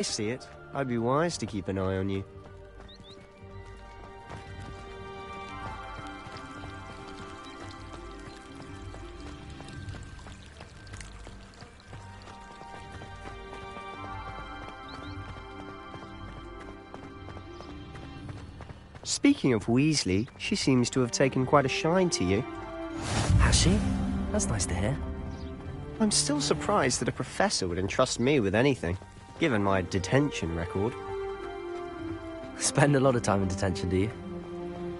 I see it. I'd be wise to keep an eye on you. Speaking of Weasley, she seems to have taken quite a shine to you. Has she? That's nice to hear. I'm still surprised that a professor would entrust me with anything, given my detention record. Spend a lot of time in detention, do you?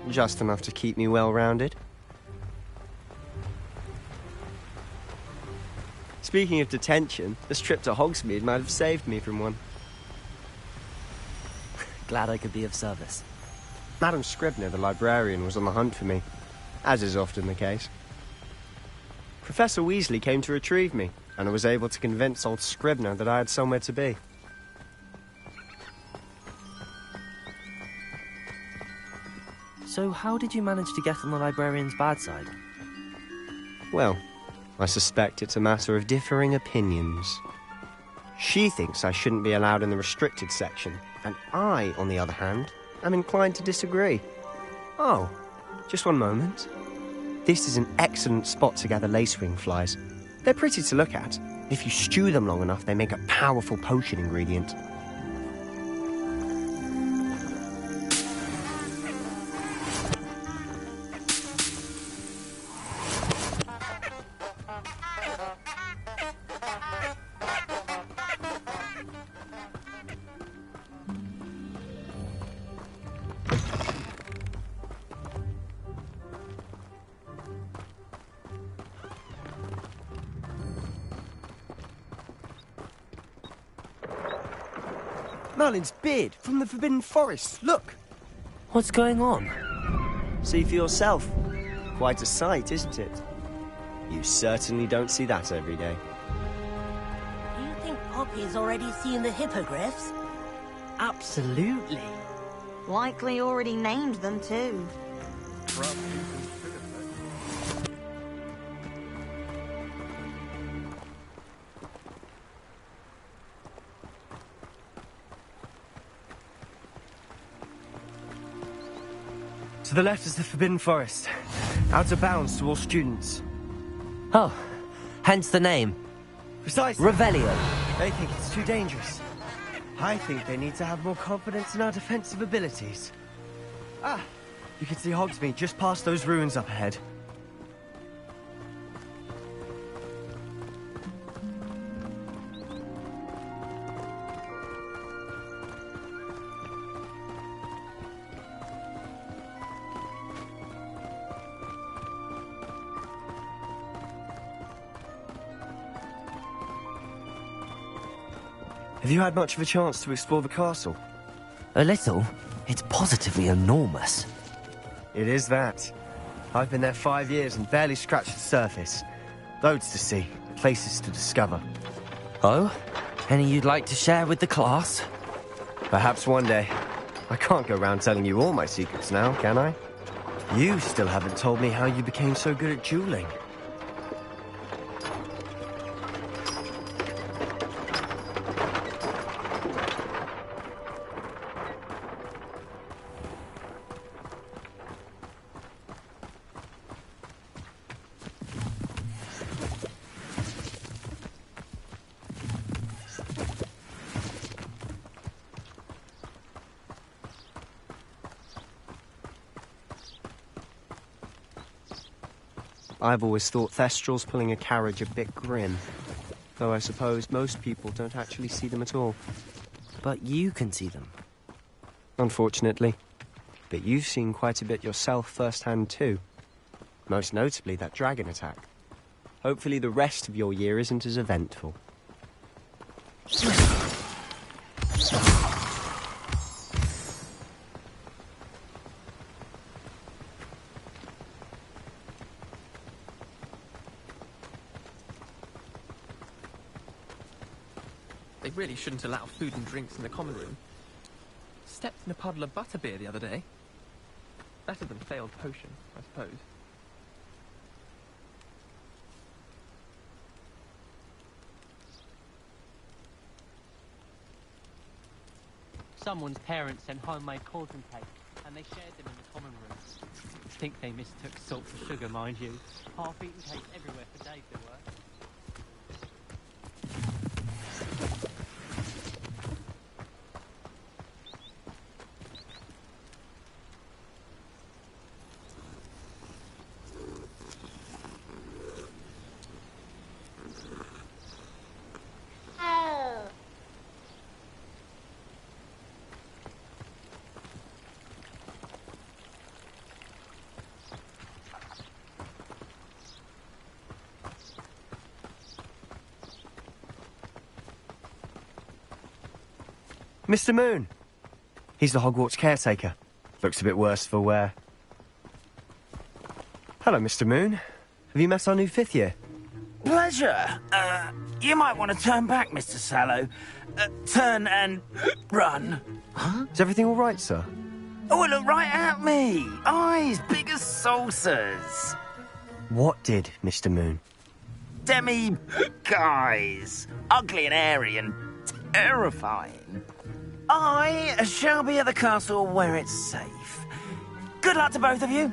Just enough to keep me well-rounded. Speaking of detention, this trip to Hogsmeade might have saved me from one. Glad I could be of service. Madam Scribner, the librarian, was on the hunt for me, as is often the case. Professor Weasley came to retrieve me, and I was able to convince old Scribner that I had somewhere to be. So how did you manage to get on the librarian's bad side? Well, I suspect it's a matter of differing opinions. She thinks I shouldn't be allowed in the restricted section, and I, on the other hand, am inclined to disagree. Oh, just one moment. This is an excellent spot to gather lacewing flies. They're pretty to look at. If you stew them long enough, they make a powerful potion ingredient. Merlin's beard from the Forbidden Forest. Look! What's going on? See for yourself. Quite a sight, isn't it? You certainly don't see that every day. Do you think Poppy's already seen the hippogriffs? Absolutely. Likely already named them too. To the left is the Forbidden Forest. Out of bounds to all students. Oh, hence the name. Precisely. Revelio. They think it's too dangerous. I think they need to have more confidence in our defensive abilities. Ah, you can see Hogsmeade just past those ruins up ahead. Have you had much of a chance to explore the castle? A little. It's positively enormous. It is that. I've been there 5 years and barely scratched the surface. Loads to see, places to discover. Oh? Any you'd like to share with the class? Perhaps one day. I can't go around telling you all my secrets now, can I? You still haven't told me how you became so good at dueling. I've always thought Thestrals pulling a carriage a bit grim. Though I suppose most people don't actually see them at all. But you can see them. Unfortunately. But you've seen quite a bit yourself firsthand too. Most notably that dragon attack. Hopefully the rest of your year isn't as eventful. They really shouldn't allow food and drinks in the common room. Stepped in a puddle of butterbeer the other day. Better than failed potion, I suppose. Someone's parents sent homemade cauldron cake, and they shared them in the common room. I think they mistook salt for sugar, mind you. Half-eaten cakes everywhere for days there were. Mr. Moon. He's the Hogwarts caretaker. Looks a bit worse for wear. Hello, Mr. Moon. Have you met our new fifth year? Pleasure. You might want to turn back, Mr. Sallow. Turn and run. Huh? Is everything all right, sir? Oh, look right at me. Eyes big as saucers. What did, Mr. Moon? Guys. Ugly and airy and terrifying. I shall be at the castle where it's safe. Good luck to both of you.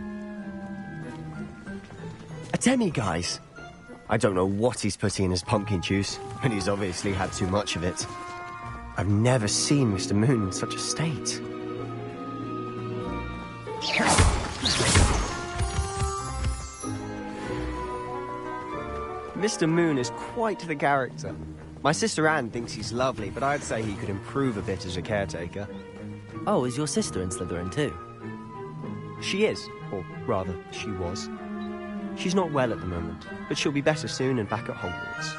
A demi-guise? I don't know what he's putting in his pumpkin juice, and he's obviously had too much of it. I've never seen Mr. Moon in such a state. Mr. Moon is quite the character. My sister Anne thinks he's lovely, but I'd say he could improve a bit as a caretaker. Oh, is your sister in Slytherin too? She is, or rather, she was. She's not well at the moment, but she'll be better soon and back at Hogwarts.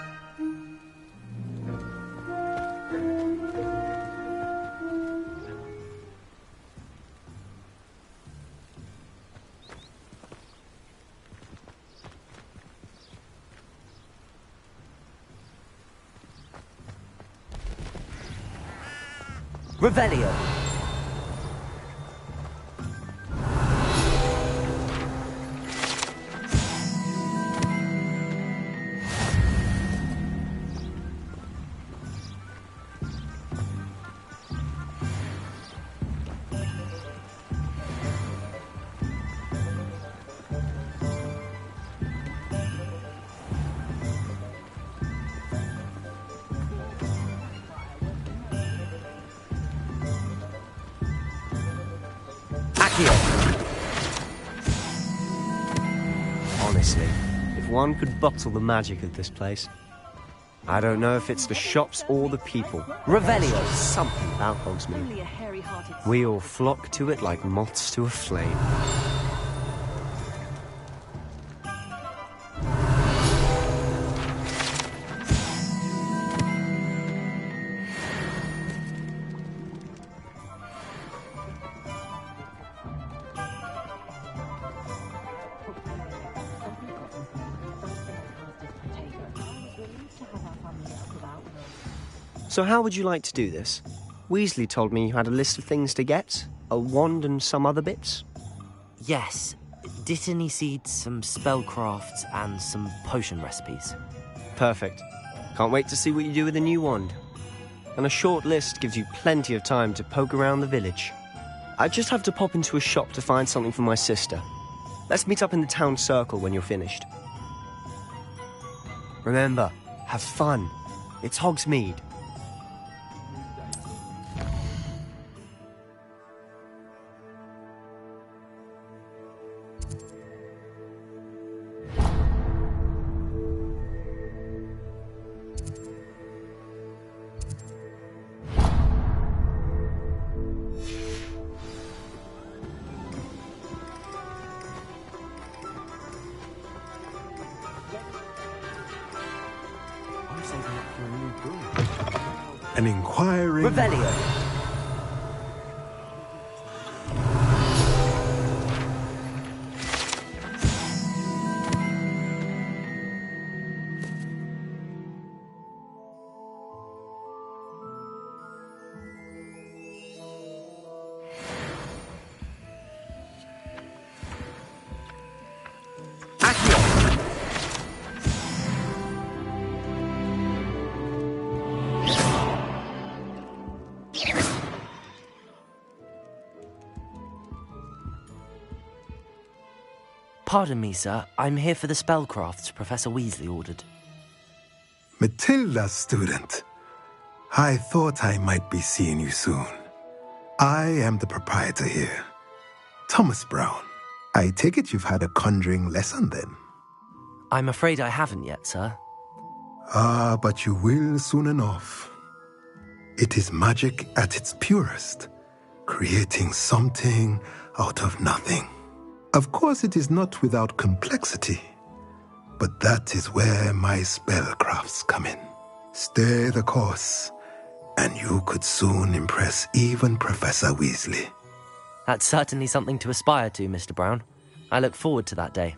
Revelio. Honestly, if one could bottle the magic of this place. I don't know if it's the shops or the people. Revelio. Something about Hogsmeade. We all flock to it like moths to a flame. So how would you like to do this? Weasley told me you had a list of things to get. A wand and some other bits. Yes. Dittany seeds, some spellcrafts, and some potion recipes. Perfect. Can't wait to see what you do with the new wand. And a short list gives you plenty of time to poke around the village. I just have to pop into a shop to find something for my sister. Let's meet up in the town circle when you're finished. Remember, have fun. It's Hogsmeade. An inquiring... Revelio. Accio. Pardon me, sir. I'm here for the spellcrafts Professor Weasley ordered. Matilda's student. I thought I might be seeing you soon. I am the proprietor here, Thomas Brown. I take it you've had a conjuring lesson then? I'm afraid I haven't yet, sir. Ah, but you will soon enough. It is magic at its purest, creating something out of nothing. Of course, it is not without complexity, but that is where my spellcrafts come in. Stay the course, and you could soon impress even Professor Weasley. That's certainly something to aspire to, Mr. Brown. I look forward to that day.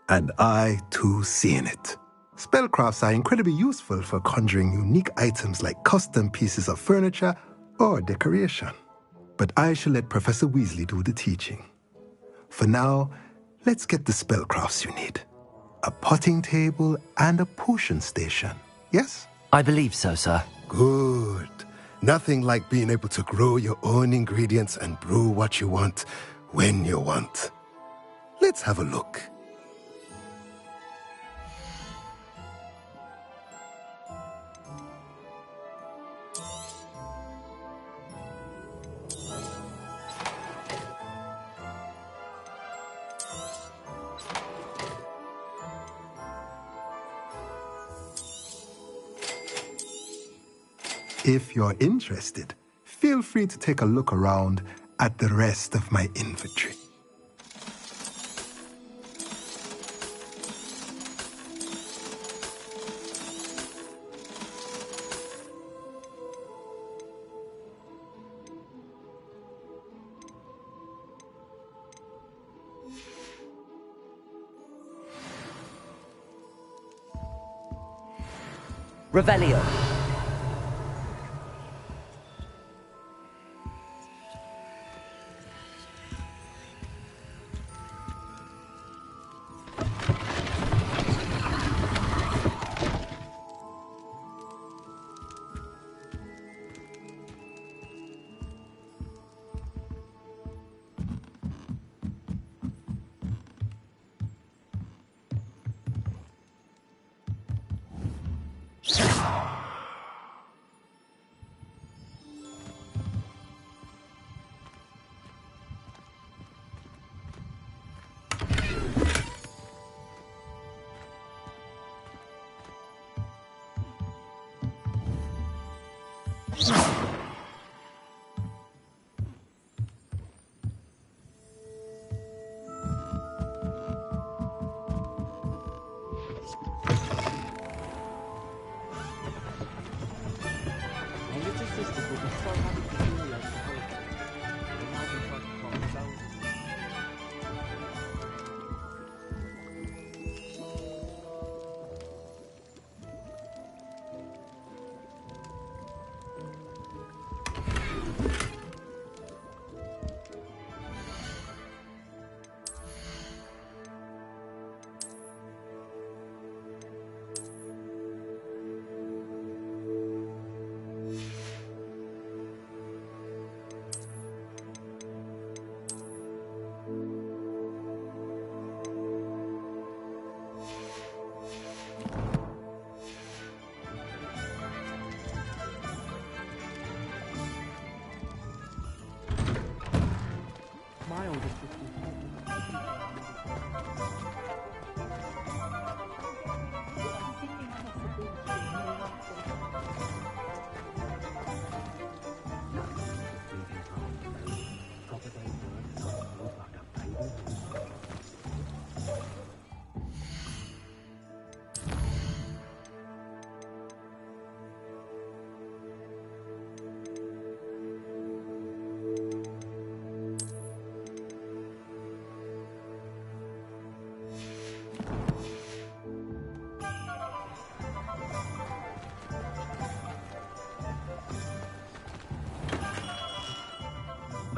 And I, too, seeing it. Spellcrafts are incredibly useful for conjuring unique items like custom pieces of furniture or decoration. But I shall let Professor Weasley do the teaching. For now, let's get the spellcrafts you need. A potting table and a potion station, yes? I believe so, sir. Good. Nothing like being able to grow your own ingredients and brew what you want when you want. Let's have a look. If you're interested, feel free to take a look around at the rest of my inventory. Revelio.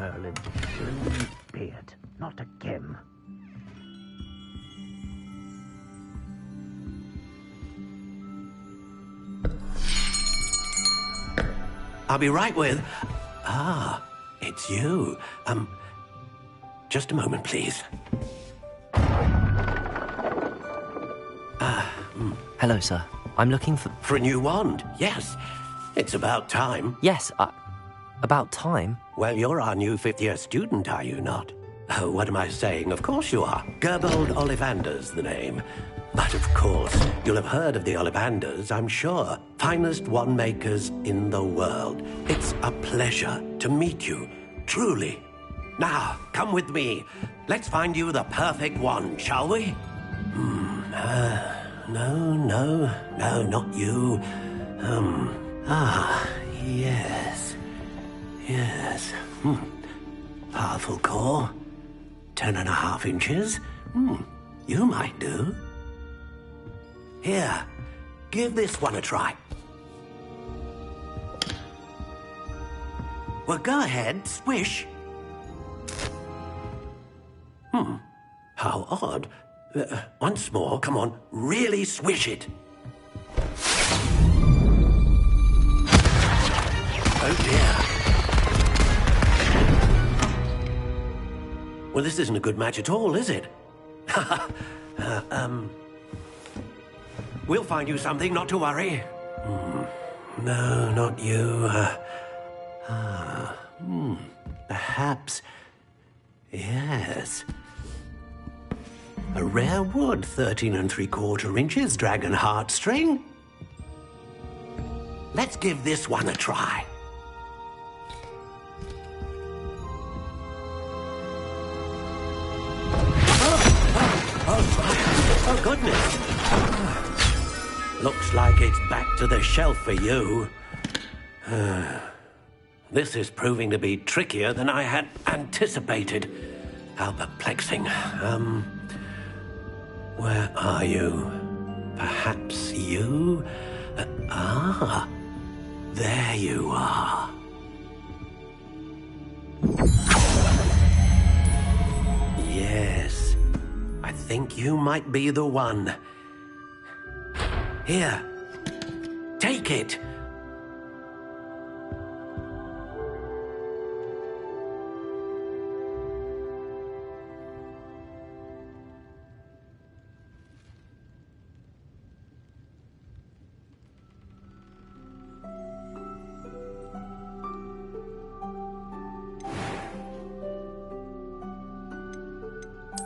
Merlin, beard, not a Kim. I'll be right with... Ah, it's you. Just a moment, please. Hello, sir. I'm looking for... For a new wand, yes. It's about time. Yes, about time? Well, you're our new fifth-year student, are you not? Oh, what am I saying? Of course you are. Gerbold Ollivander's the name. But of course, you'll have heard of the Ollivanders, I'm sure. Finest wand makers in the world. It's a pleasure to meet you, truly. Now, come with me. Let's find you the perfect wand, shall we? No, not you. Yes. Powerful core. 10.5 inches. You might do. Here, give this one a try. Well, go ahead, swish. How odd. Once more, come on, really swish it. Oh dear. Well, this isn't a good match at all, is it? We'll find you something, not to worry. No, not you. Perhaps. Yes. A rare wood, 13 3/4 inches, dragon heartstring. Let's give this one a try. Oh, goodness. Looks like it's back to the shelf for you. This is proving to be trickier than I had anticipated. How perplexing. Where are you? Perhaps you? There you are. Yes, I think you might be the one. Here, take it.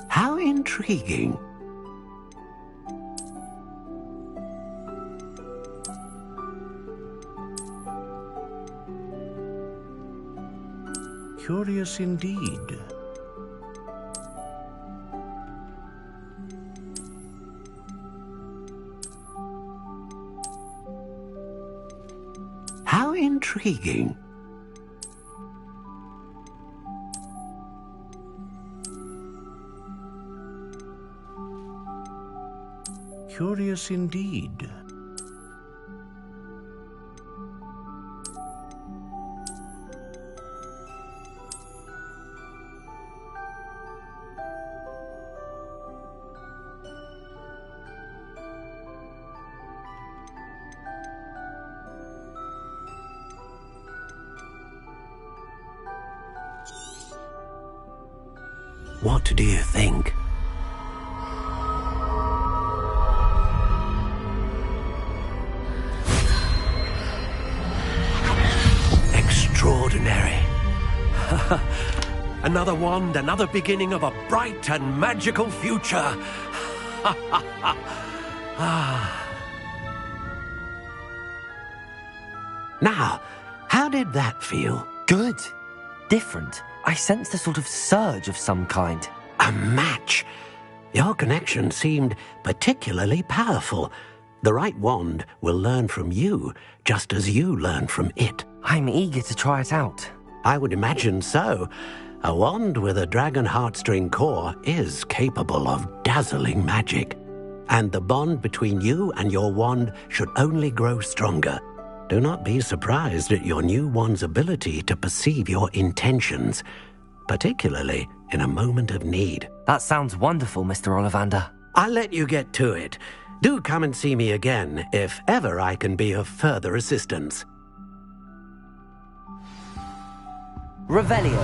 How intriguing. Curious indeed. How intriguing. Curious indeed. What do you think? Extraordinary. Another wand, another beginning of a bright and magical future. Now, how did that feel? Good. Different. I sensed a sort of surge of some kind. A match. Your connection seemed particularly powerful. The right wand will learn from you, just as you learn from it. I'm eager to try it out. I would imagine so. A wand with a dragon heartstring core is capable of dazzling magic. And the bond between you and your wand should only grow stronger. Do not be surprised at your new wand's ability to perceive your intentions, particularly in a moment of need. That sounds wonderful, Mr. Ollivander. I'll let you get to it. Do come and see me again if ever I can be of further assistance. Revelio.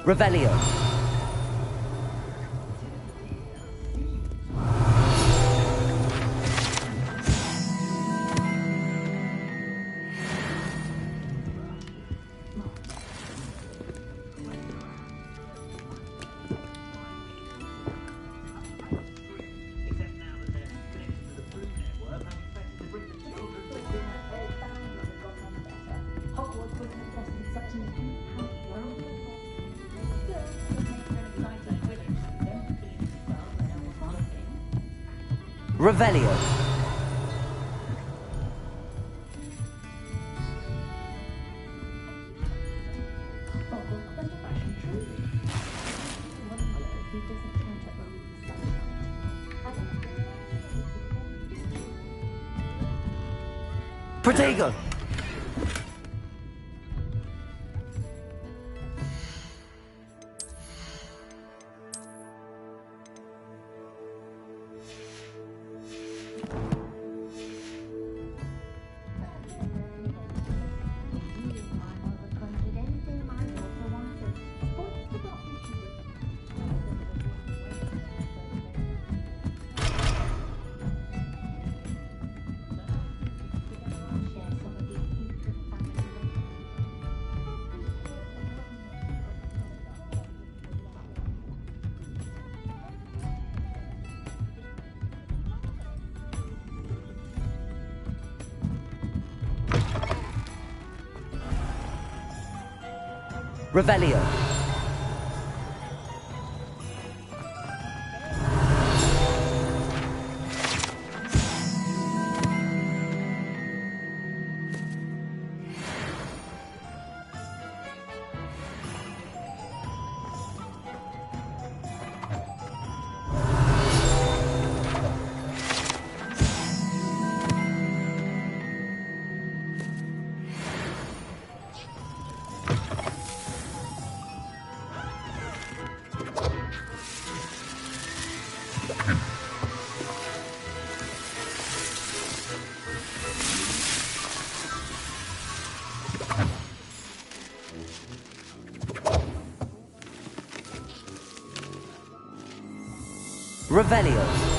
Revelio. Revelio. Protego. Revelio. Revelio.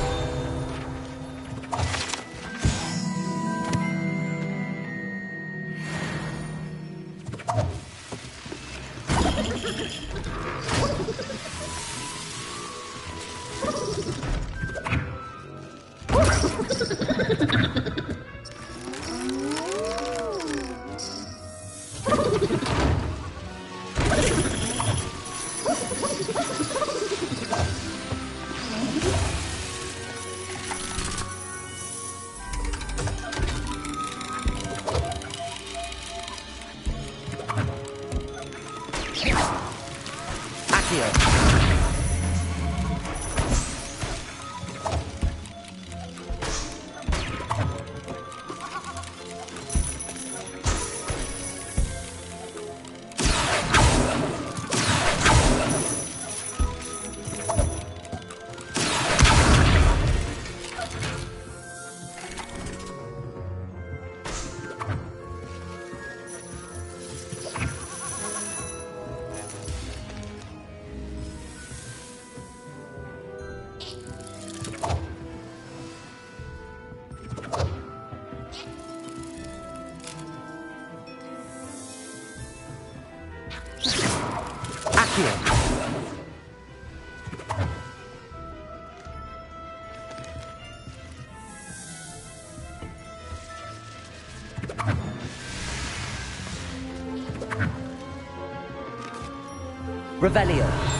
Revelio.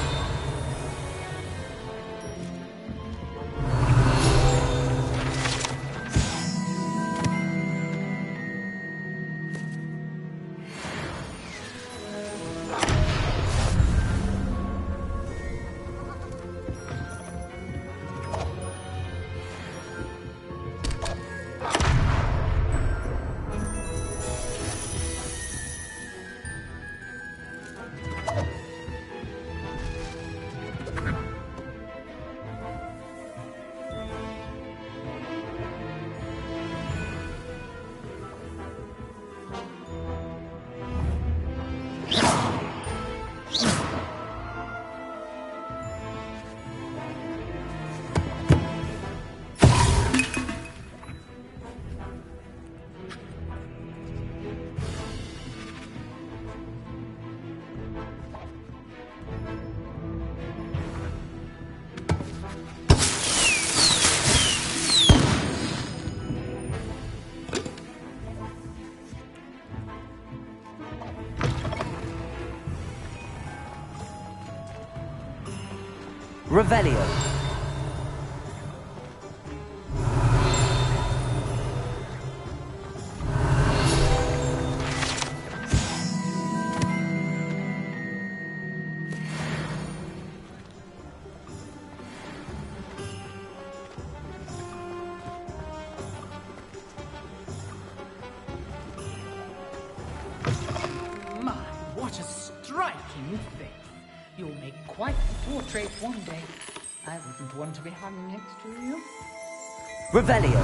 Revelio. My, what a striking face. You'll make quite the portrait one day. I wouldn't want to be hung next to you. Revelio.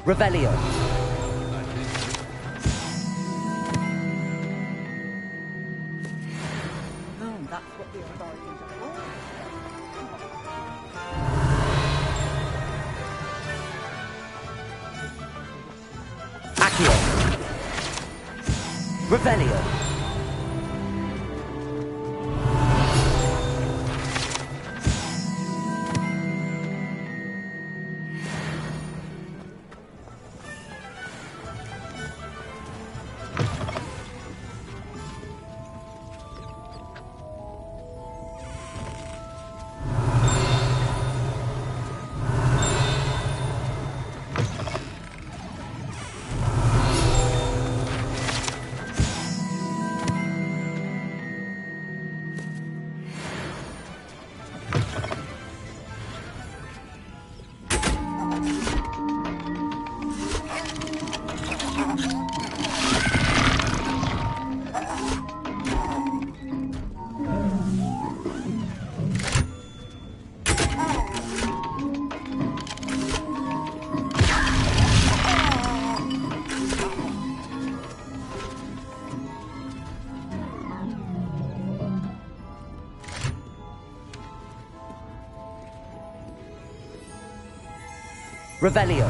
Revelio. Oh, that's what the authorities are for. Accio. Revelio. Revelio.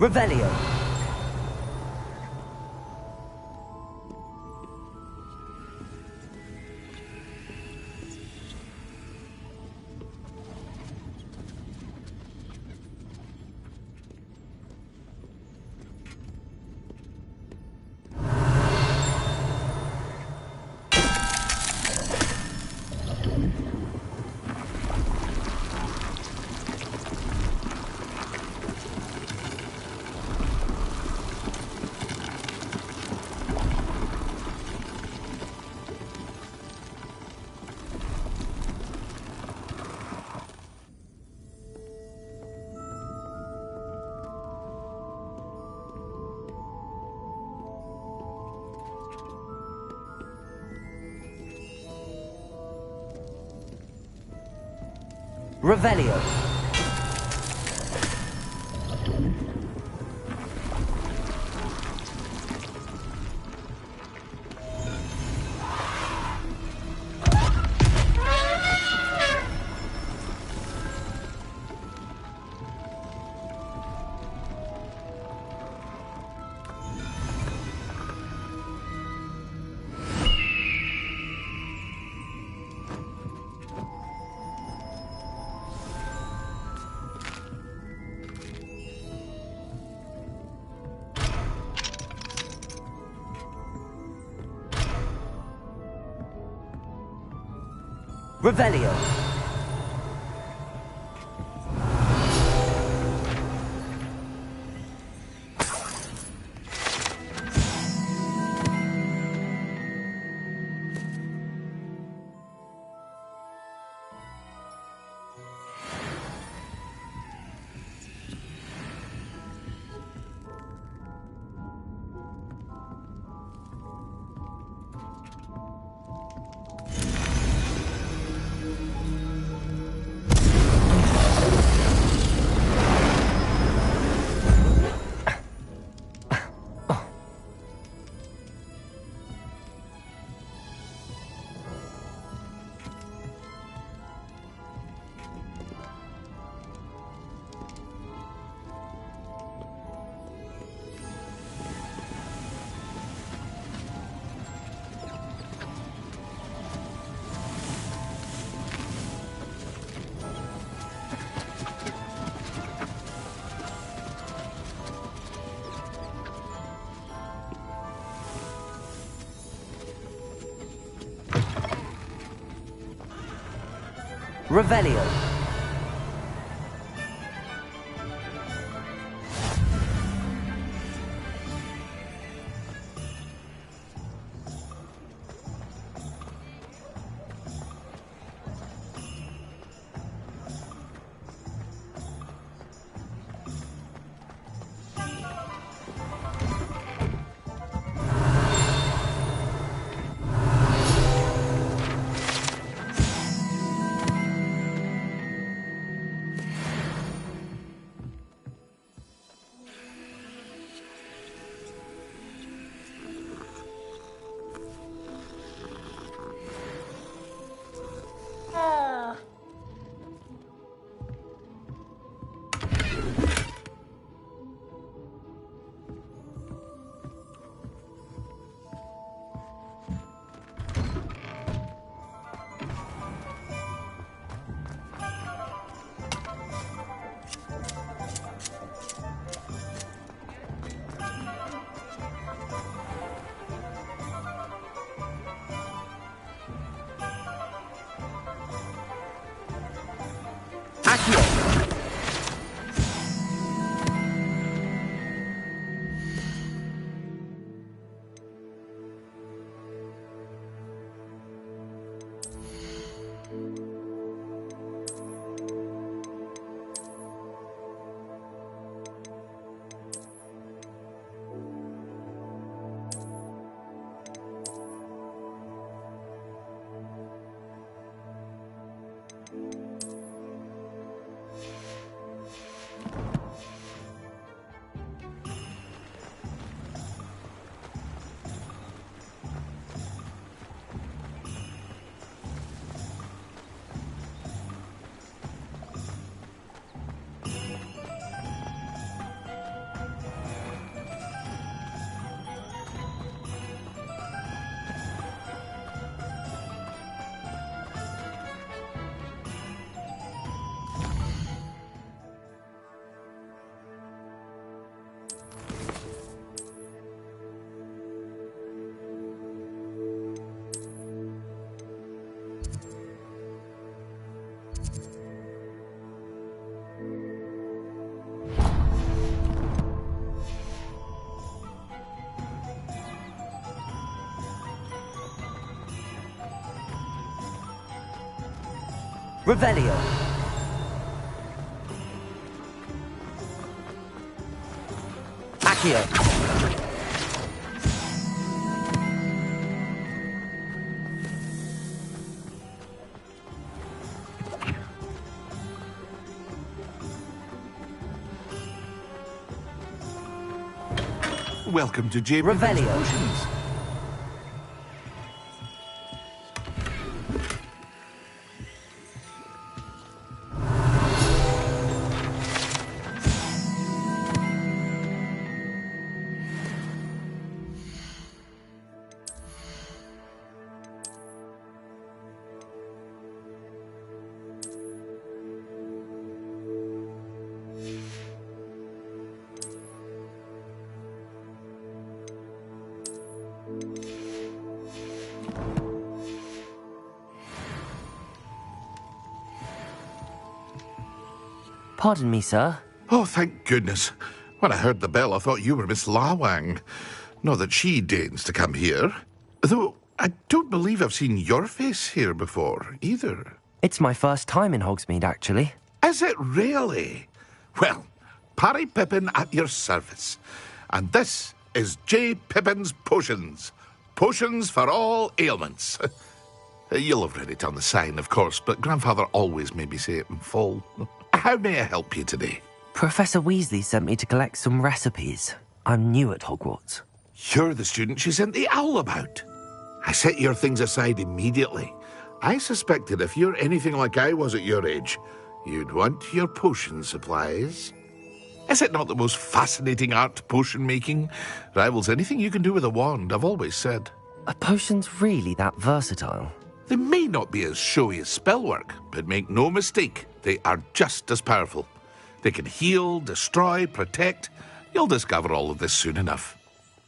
Revelio. Revelio. Revelio. Revelio. Revelio. Accio. Welcome to J. Revelio. Potions. Pardon me, sir. Oh, thank goodness. When I heard the bell, I thought you were Miss Lawang. Not that she deigns to come here. Though I don't believe I've seen your face here before, either. It's my first time in Hogsmeade, actually. Is it really? Well, Parry Pippin at your service. And this is J. Pippin's Potions. Potions for all ailments. You'll have read it on the sign, of course, but Grandfather always made me say it in full. How may I help you today? Professor Weasley sent me to collect some recipes. I'm new at Hogwarts. You're the student she sent the owl about. I set your things aside immediately. I suspected if you're anything like I was at your age, you'd want your potion supplies. Is it not the most fascinating art, potion making? Rivals anything you can do with a wand, I've always said. Are potions really that versatile? They may not be as showy as spellwork, but make no mistake, they are just as powerful. They can heal, destroy, protect. You'll discover all of this soon enough.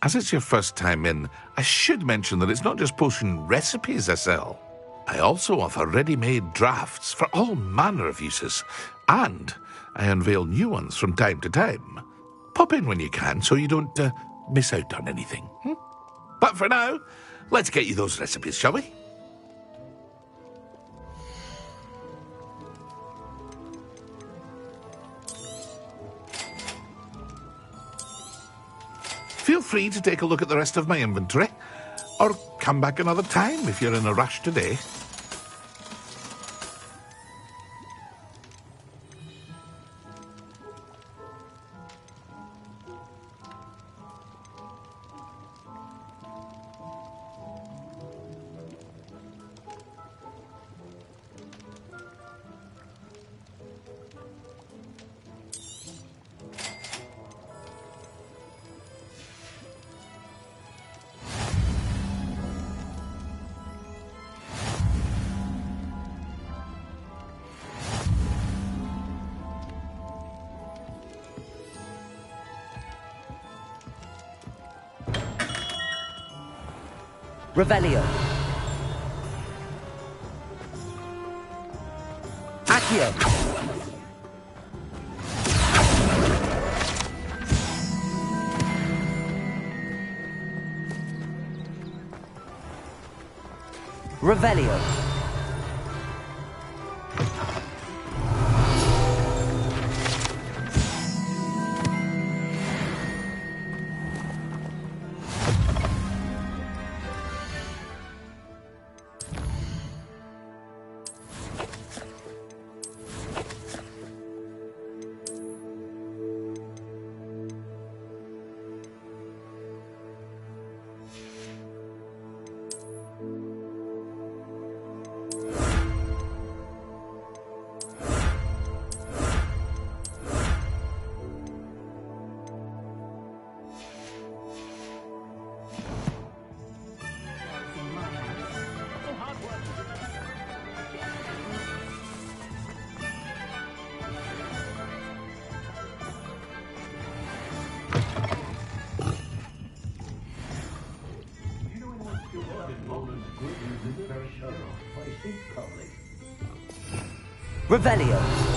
As it's your first time in, I should mention that it's not just potion recipes I sell. I also offer ready-made drafts for all manner of uses, and I unveil new ones from time to time. Pop in when you can so you don't miss out on anything. But for now, let's get you those recipes, shall we? Feel free to take a look at the rest of my inventory, or come back another time if you're in a rush today. Revelio. Accio. Revelio. Revelio.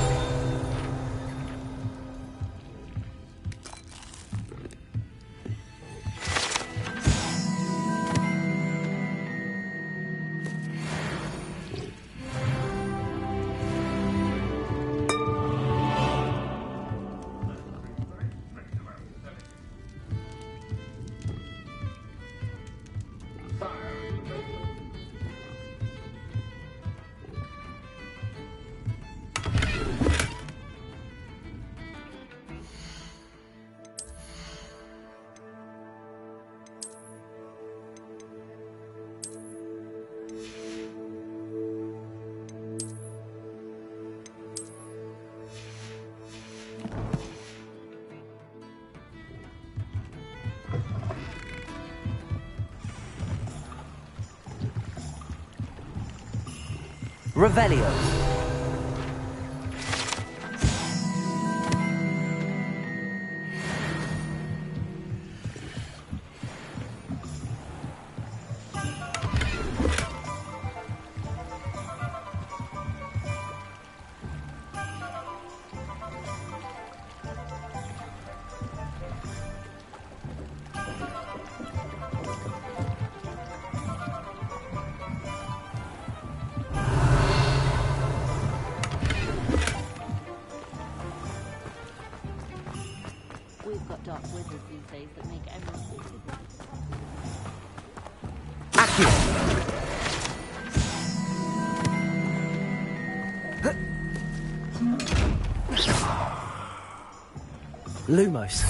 Revelio. We've got dark wizards these days that make emeralds. Lumos.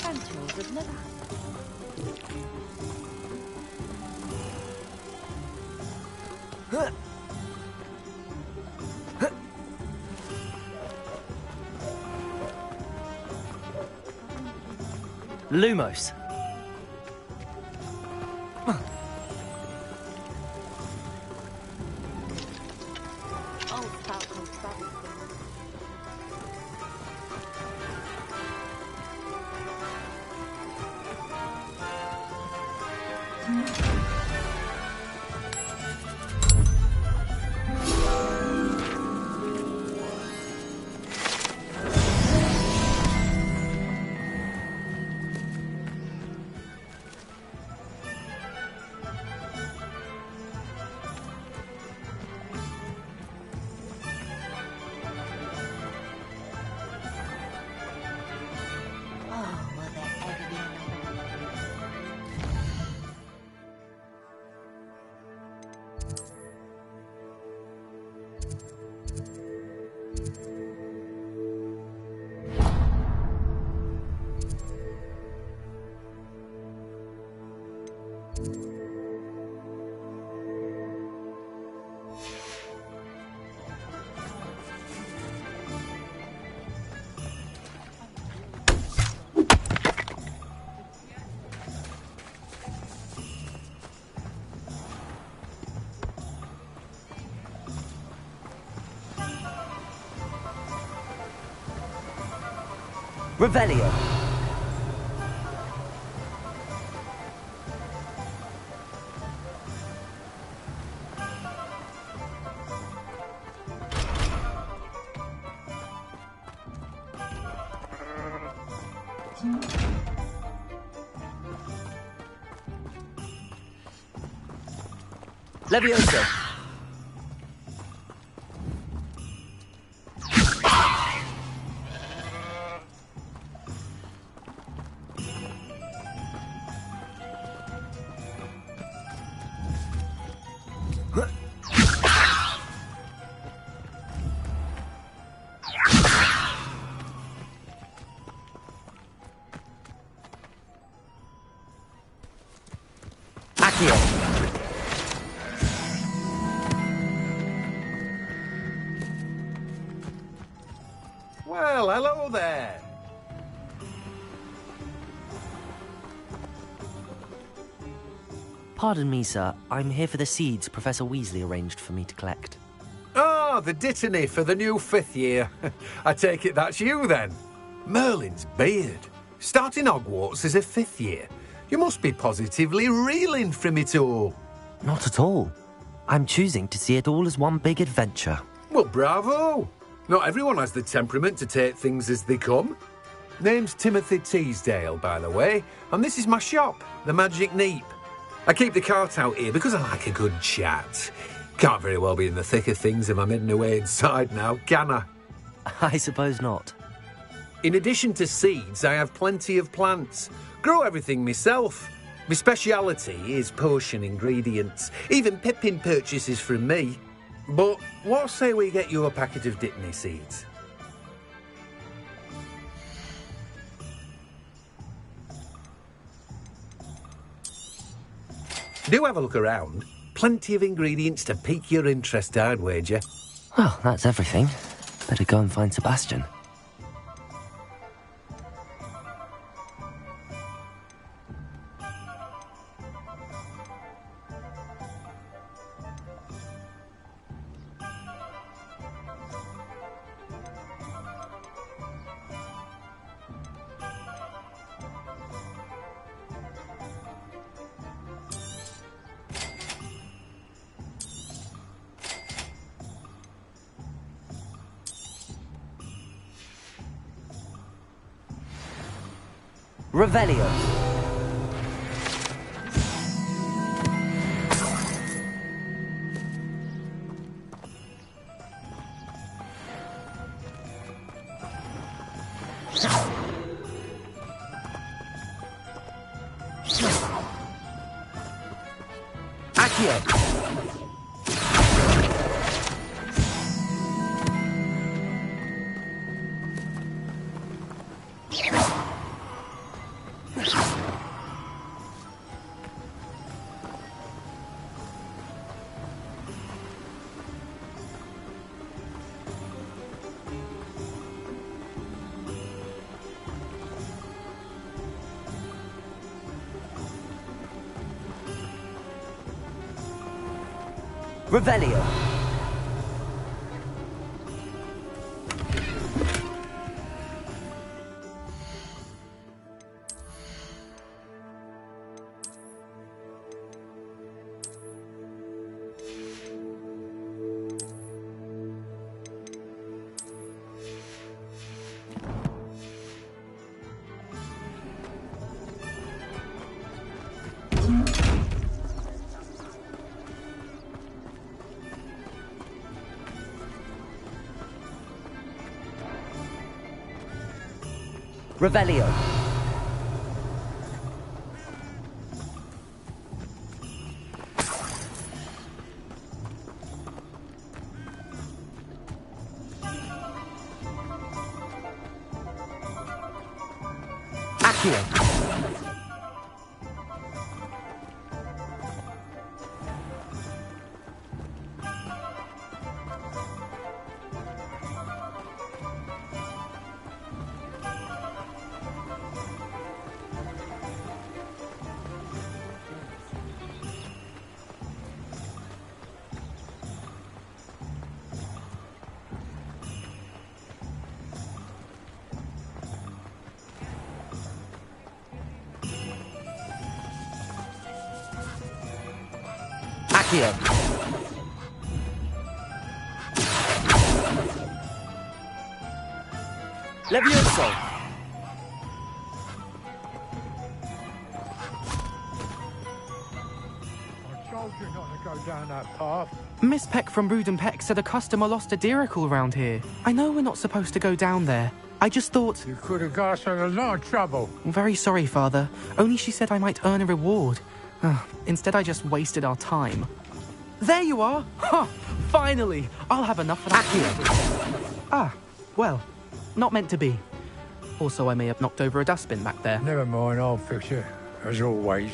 Centaurs have never had Lumos. old falcons babble. Oh, will there ever be another? Revelio. Levioso. Accio. Well, hello there. Pardon me, sir. I'm here for the seeds Professor Weasley arranged for me to collect. Ah, the dittany for the new 5th year. I take it that's you, then. Merlin's beard. Starting Hogwarts as a 5th year. You must be positively reeling from it all. Not at all. I'm choosing to see it all as one big adventure. Well, bravo. Not everyone has the temperament to take things as they come. Name's Timothy Teasdale, by the way, and this is my shop, the Magic Neep. I keep the cart out here because I like a good chat. Can't very well be in the thick of things if I'm heading away inside now, can I? I suppose not. In addition to seeds, I have plenty of plants. Grow everything myself. My speciality is potion ingredients. Even Pippin purchases from me. But what say we get you a packet of dittany seeds? Do have a look around. Plenty of ingredients to pique your interest, I'd wager. Well, that's everything. Better go and find Sebastian. Revelio. Accio. Revelio. Revelio. Accio. Accio. Levioso. I told you not to go down that path. Miss Peck from Brood and Peck said a customer lost a deeracle around here. I know we're not supposed to go down there. I just thought... You could have got us in a lot of trouble. I'm very sorry, Father. Only she said I might earn a reward. Instead, I just wasted our time. There you are! Ha! Finally! I'll have enough of that here. Ah, well, not meant to be. Also, I may have knocked over a dustbin back there. Never mind, I'll fix it, as always.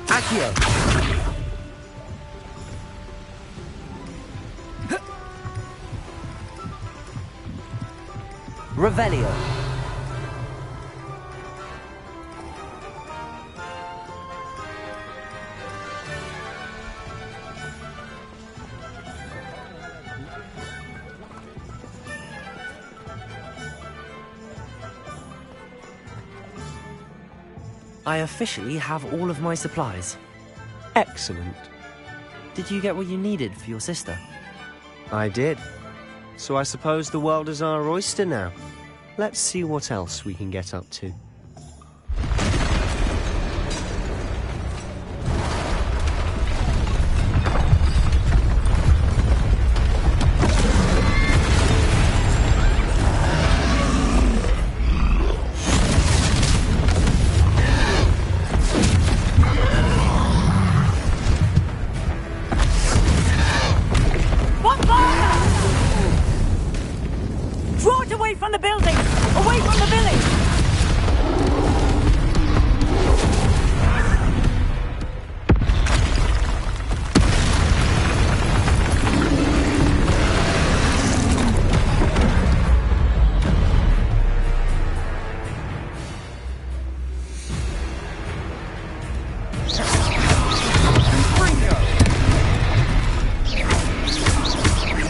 Accio. Revelio. I officially have all of my supplies. Excellent. Did you get what you needed for your sister? I did. So I suppose the world is our oyster now. Let's see what else we can get up to.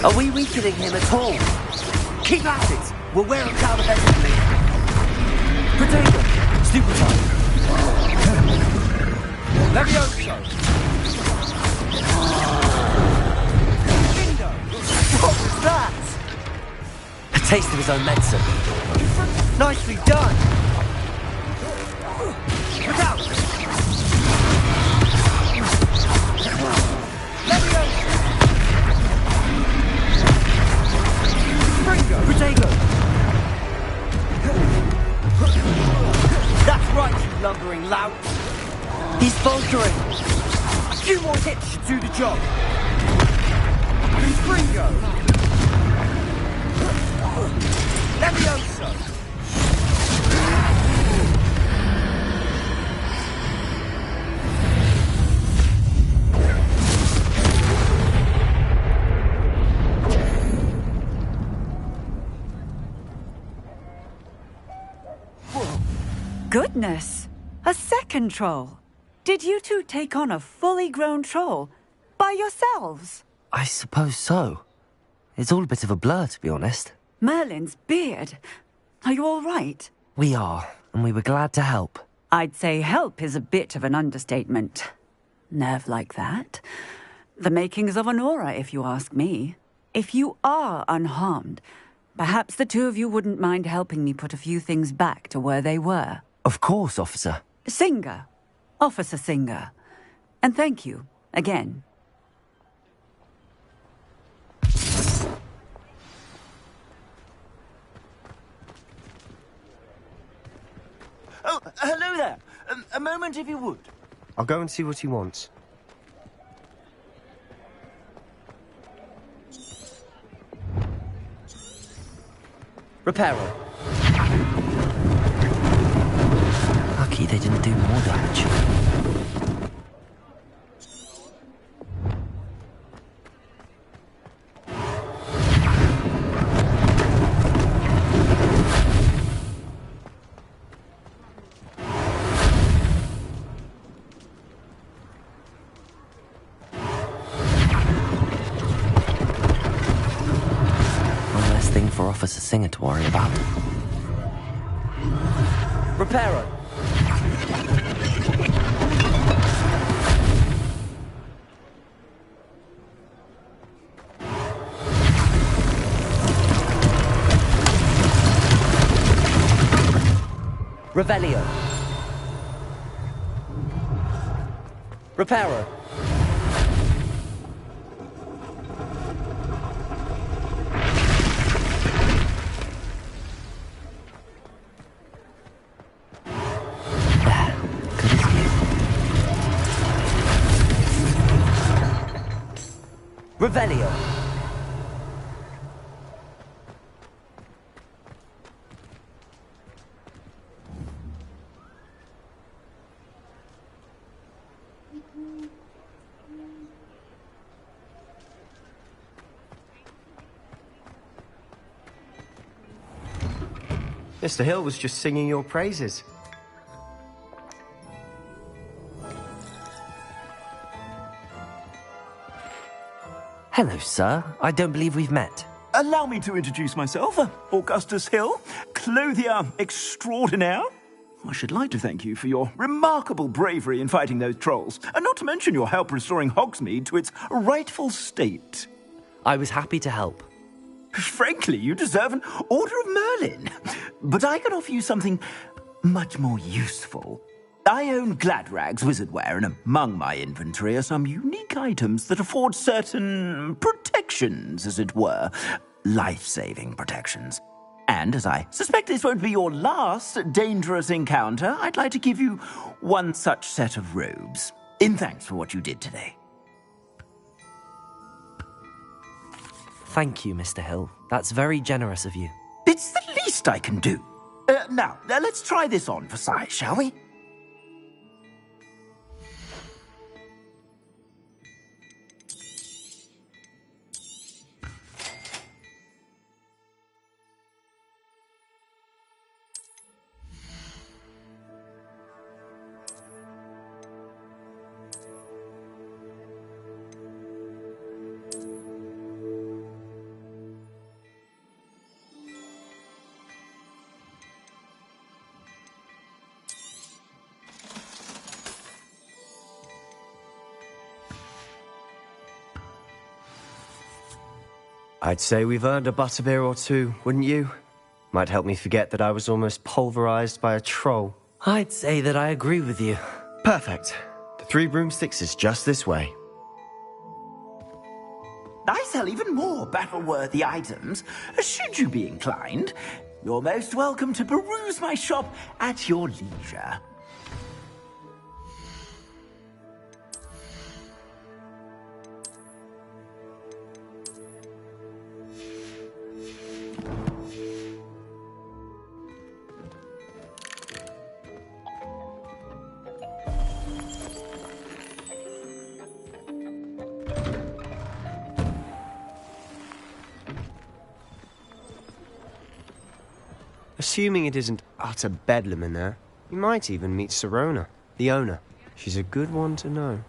Are we weakening him at all? Keep at it! We'll wear him down eventually. Potato! Super time! Levioso! Bingo! What was that? A taste of his own medicine. Nicely done! Look out! Levioso! Bingo! Potato! That's right, you lumbering lout! He's faltering! A few more hits should do the job! Bingo! Levioso! Goodness! A second troll! Did you two take on a fully grown troll by yourselves? I suppose so. It's all a bit of a blur, to be honest. Merlin's beard. Are you all right? We are, and we were glad to help. I'd say help is a bit of an understatement. Nerve like that. The makings of an aura, if you ask me. If you are unharmed, perhaps the two of you wouldn't mind helping me put a few things back to where they were. Of course, officer. Singer. Officer Singer. And thank you, again. Oh, hello there. A moment, if you would. I'll go and see what he wants. Reparo. Lucky they didn't do more damage. One less thing for Officer Singer to worry about. Reparo. Revelio. Reparo. Revelio. Mr. Hill was just singing your praises. Hello, sir. I don't believe we've met. Allow me to introduce myself, Augustus Hill, clothier extraordinaire. I should like to thank you for your remarkable bravery in fighting those trolls, and not to mention your help restoring Hogsmeade to its rightful state. I was happy to help. Frankly, you deserve an Order of Merlin. But I can offer you something much more useful. I own Gladrag's wizardware, and among my inventory are some unique items that afford certain protections, as it were. Life-saving protections. And as I suspect this won't be your last dangerous encounter, I'd like to give you one such set of robes, in thanks for what you did today. Thank you, Mr. Hill. That's very generous of you. It's the least I can do. Now, let's try this on for size, shall we? I'd say we've earned a butterbeer or two, wouldn't you? Might help me forget that I was almost pulverized by a troll. I'd say that I agree with you. Perfect. The 3 broomsticks is just this way. I sell even more battle-worthy items. Should you be inclined, you're most welcome to peruse my shop at your leisure. Assuming it isn't utter bedlam in there, you might even meet Sirona, the owner. She's a good one to know.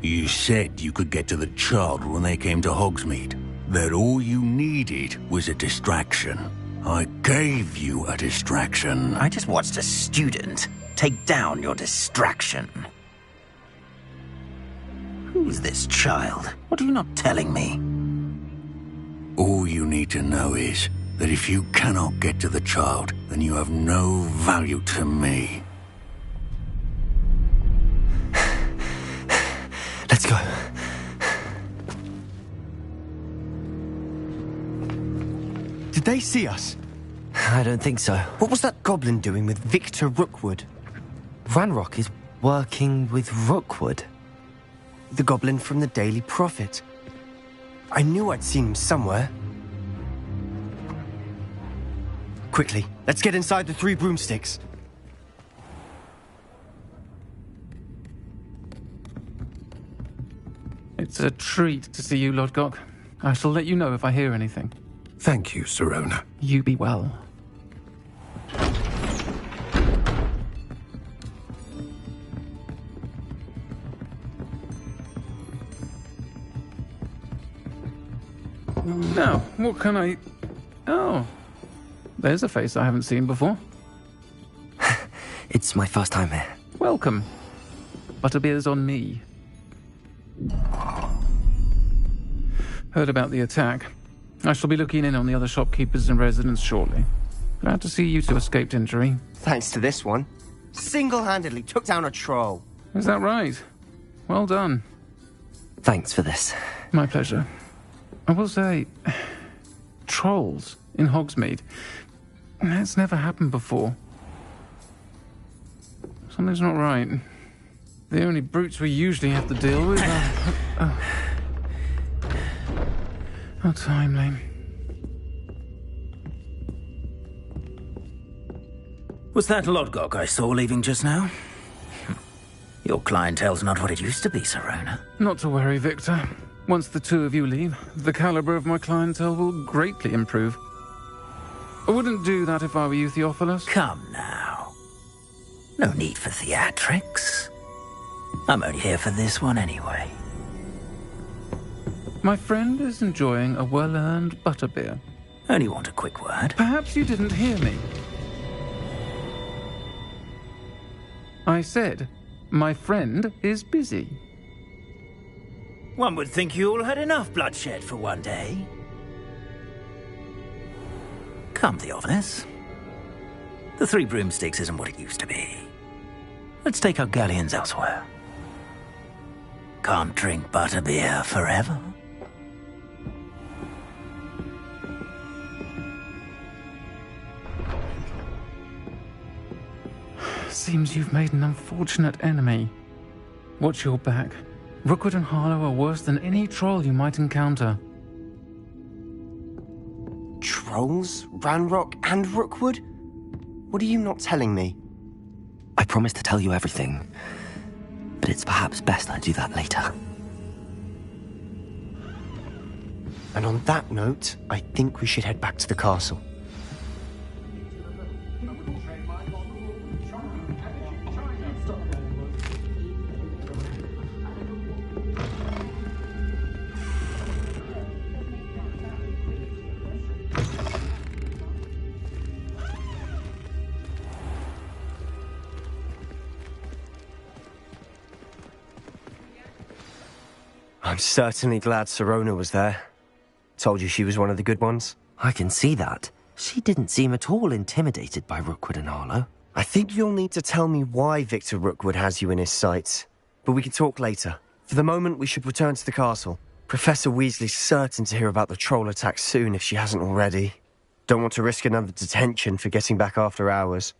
You said you could get to the child when they came to Hogsmeade. That all you needed was a distraction. I gave you a distraction. I just watched a student take down your distraction. Who's this child? What are you not telling me? All you need to know is that if you cannot get to the child, then you have no value to me. Let's go. Did they see us? I don't think so. What was that goblin doing with Victor Rookwood? Ranrock is working with Rookwood. The goblin from the Daily Prophet. I knew I'd seen him somewhere. Quickly, let's get inside the 3 broomsticks. It's a treat to see you, Lodgok. I shall let you know if I hear anything. Thank you, Sirona. You be well. Now, what can I... Oh, there's a face I haven't seen before. It's my first time here. Welcome. Butterbeer's on me. Heard about the attack. I shall be looking in on the other shopkeepers and residents shortly. Glad to see you two escaped injury. Thanks to this one. Single-handedly took down a troll. Is that right? Well done. Thanks for this. My pleasure. I will say, trolls in Hogsmeade. That's never happened before. Something's not right. The only brutes we usually have to deal with are... How timely. Was that Lodgok I saw leaving just now? Your clientele's not what it used to be, Sirona. Not to worry, Victor. Once the 2 of you leave, the caliber of my clientele will greatly improve. I wouldn't do that if I were you, Theophilus. Come now. No need for theatrics. I'm only here for this one anyway. My friend is enjoying a well-earned butterbeer. Only want a quick word. Perhaps you didn't hear me. I said, my friend is busy. One would think you all had enough bloodshed for one day. Come, Theophilus. The 3 broomsticks isn't what it used to be. Let's take our galleons elsewhere. Can't drink butterbeer forever. Seems you've made an unfortunate enemy. Watch your back. Rookwood and Harlow are worse than any troll you might encounter. Trolls? Ranrock and Rookwood? What are you not telling me? I promised to tell you everything, but it's perhaps best I do that later. And on that note, I think we should head back to the castle. I'm certainly glad Sirona was there. Told you she was one of the good ones. I can see that. She didn't seem at all intimidated by Rookwood and Arlo. I think you'll need to tell me why Victor Rookwood has you in his sights. But we can talk later. For the moment, we should return to the castle. Professor Weasley's certain to hear about the troll attack soon if she hasn't already. Don't want to risk another detention for getting back after hours.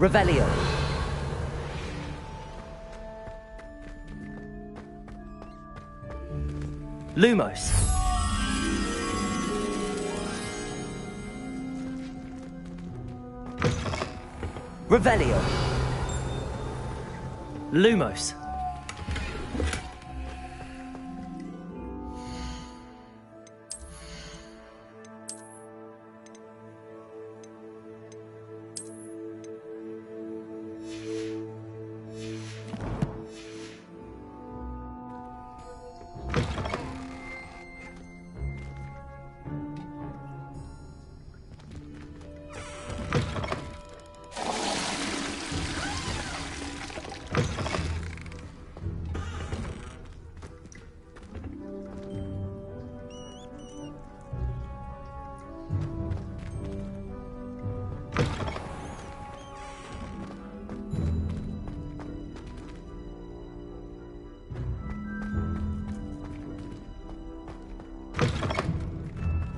Revelio. Lumos. Revelio. Lumos.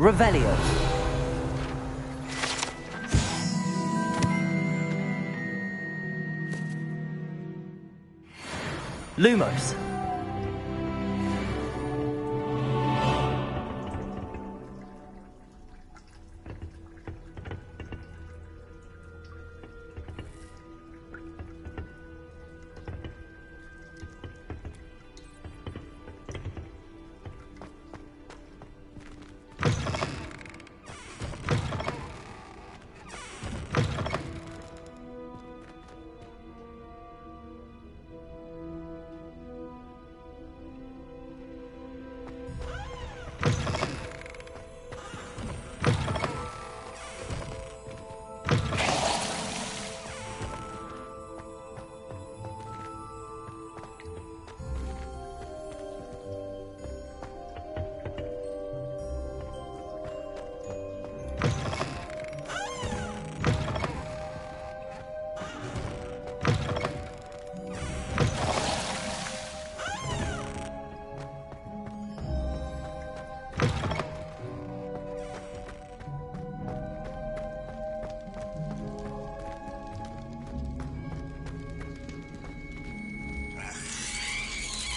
Revelio. Lumos.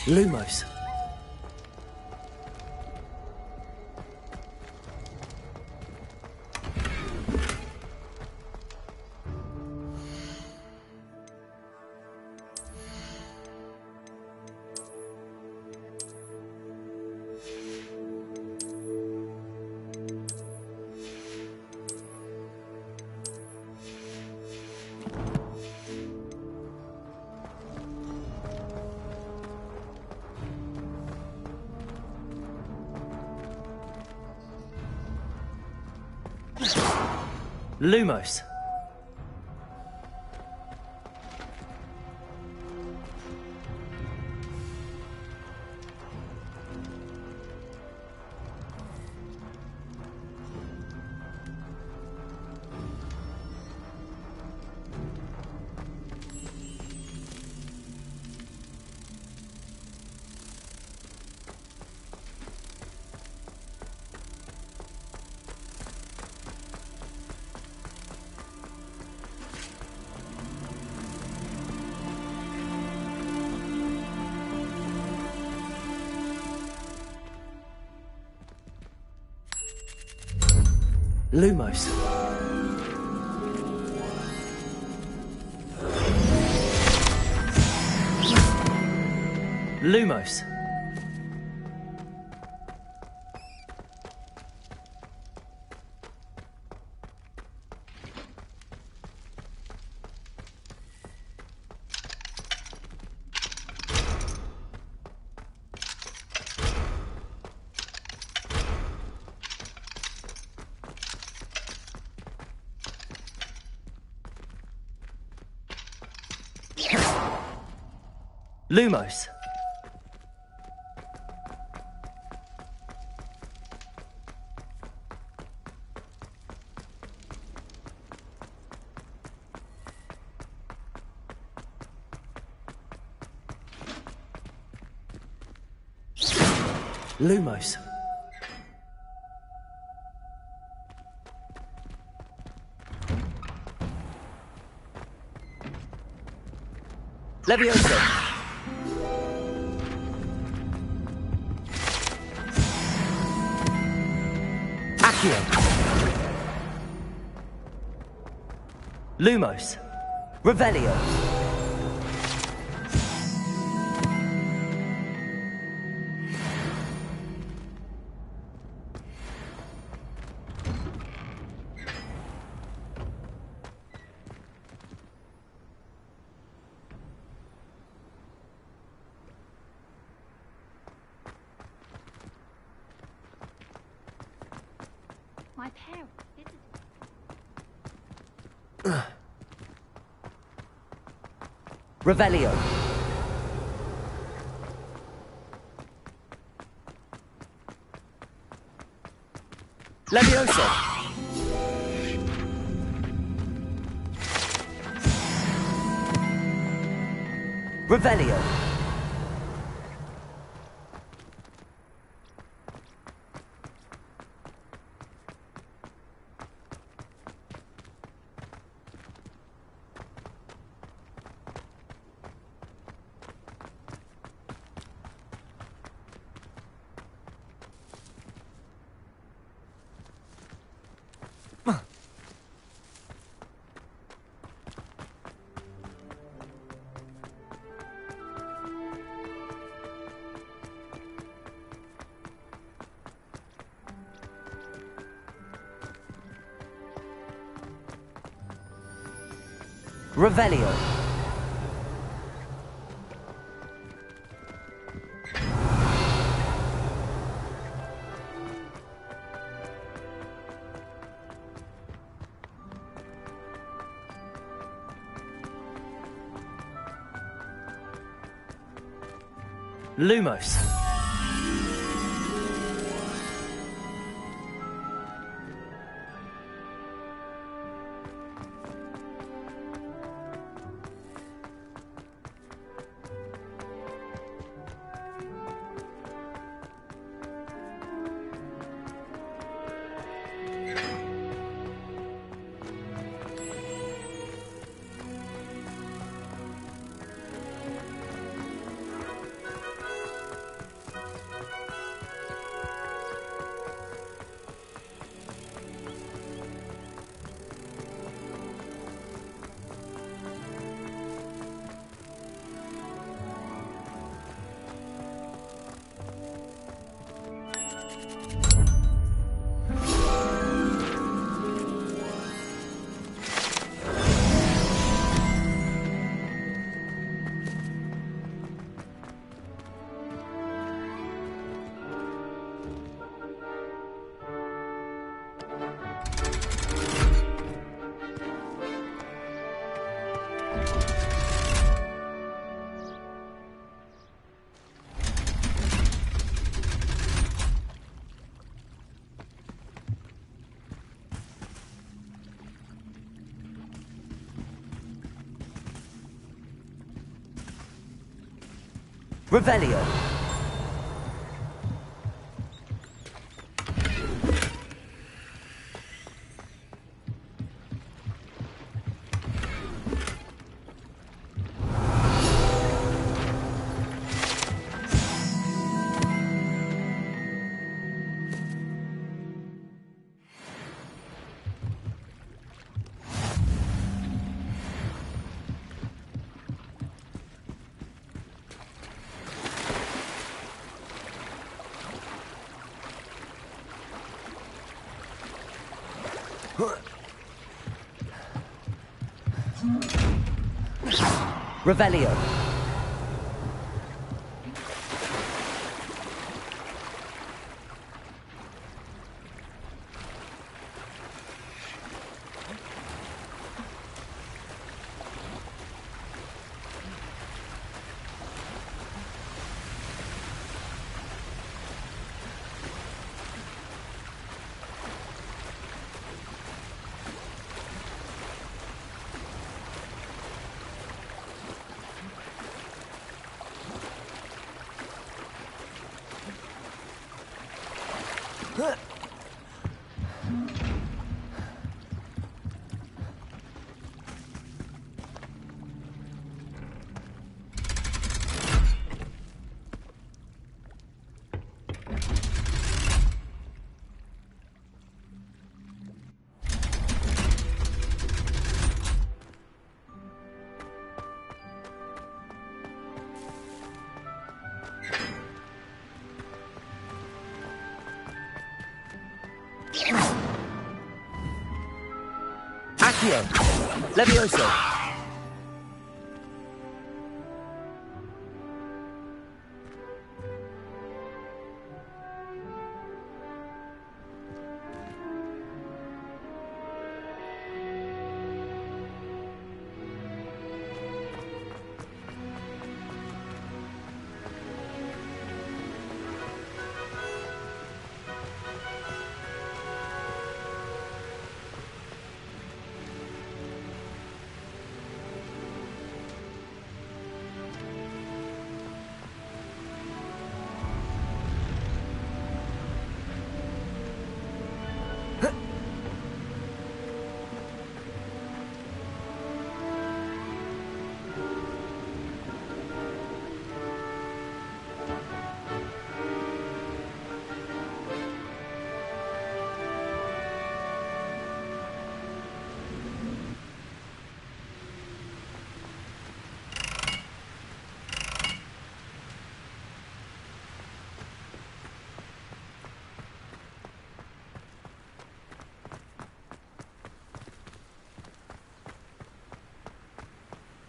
Lumos. Lumos. Lumos. Lumos. Lumos. Lumos. Levioso. Accio. Lumos. Revelio. My parents visited. Revelio. Levioso. Revelio. Revelio. Lumos. Revelio. Revelio. Accio. Levioso.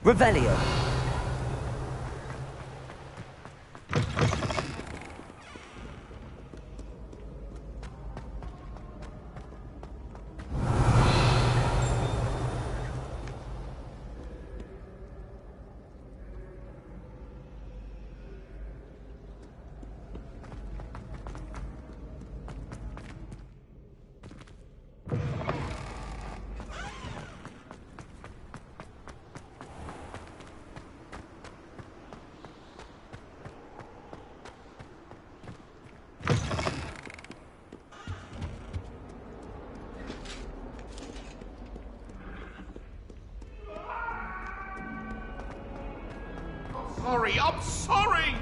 Revelio. Sorry, I'm sorry!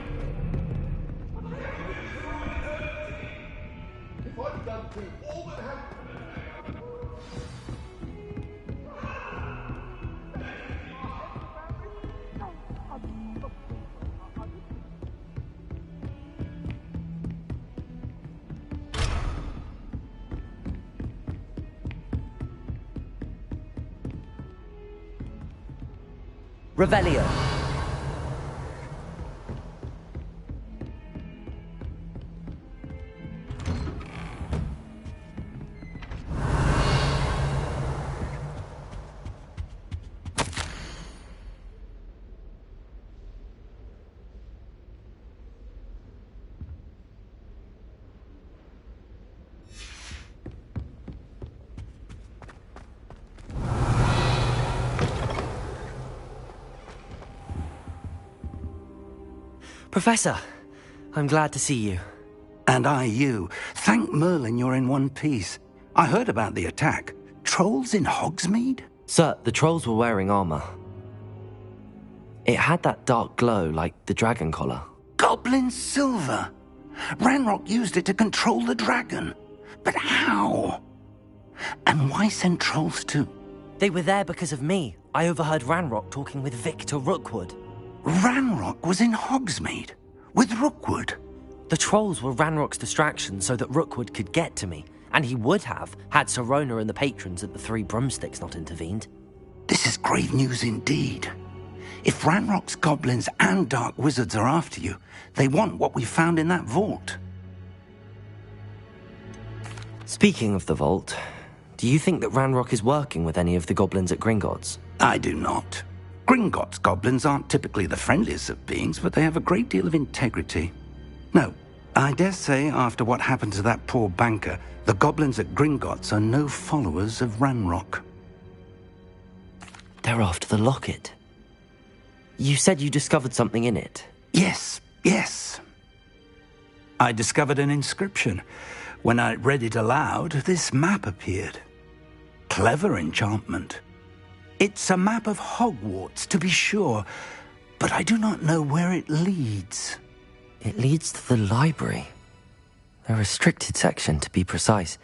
If I'd done through all that happened... Revelio. Professor, I'm glad to see you. And I you. Thank Merlin you're in one piece. I heard about the attack. Trolls in Hogsmeade? Sir, the trolls were wearing armor. It had that dark glow like the dragon collar. Goblin silver. Ranrock used it to control the dragon. But how? And why send trolls too? They were there because of me. I overheard Ranrock talking with Victor Rookwood. Ranrock was in Hogsmeade? With Rookwood? The trolls were Ranrock's distraction so that Rookwood could get to me. And he would have, had Sirona and the patrons at the Three Broomsticks not intervened. This is grave news indeed. If Ranrock's goblins and dark wizards are after you, they want what we found in that vault. Speaking of the vault, do you think that Ranrock is working with any of the goblins at Gringotts? I do not. Gringotts goblins aren't typically the friendliest of beings, but they have a great deal of integrity. No, I dare say after what happened to that poor banker, the goblins at Gringotts are no followers of Ranrock. They're after the locket. You said you discovered something in it. Yes. I discovered an inscription. When I read it aloud, this map appeared. Clever enchantment. It's a map of Hogwarts, to be sure, but I do not know where it leads. It leads to the library. A restricted section, to be precise,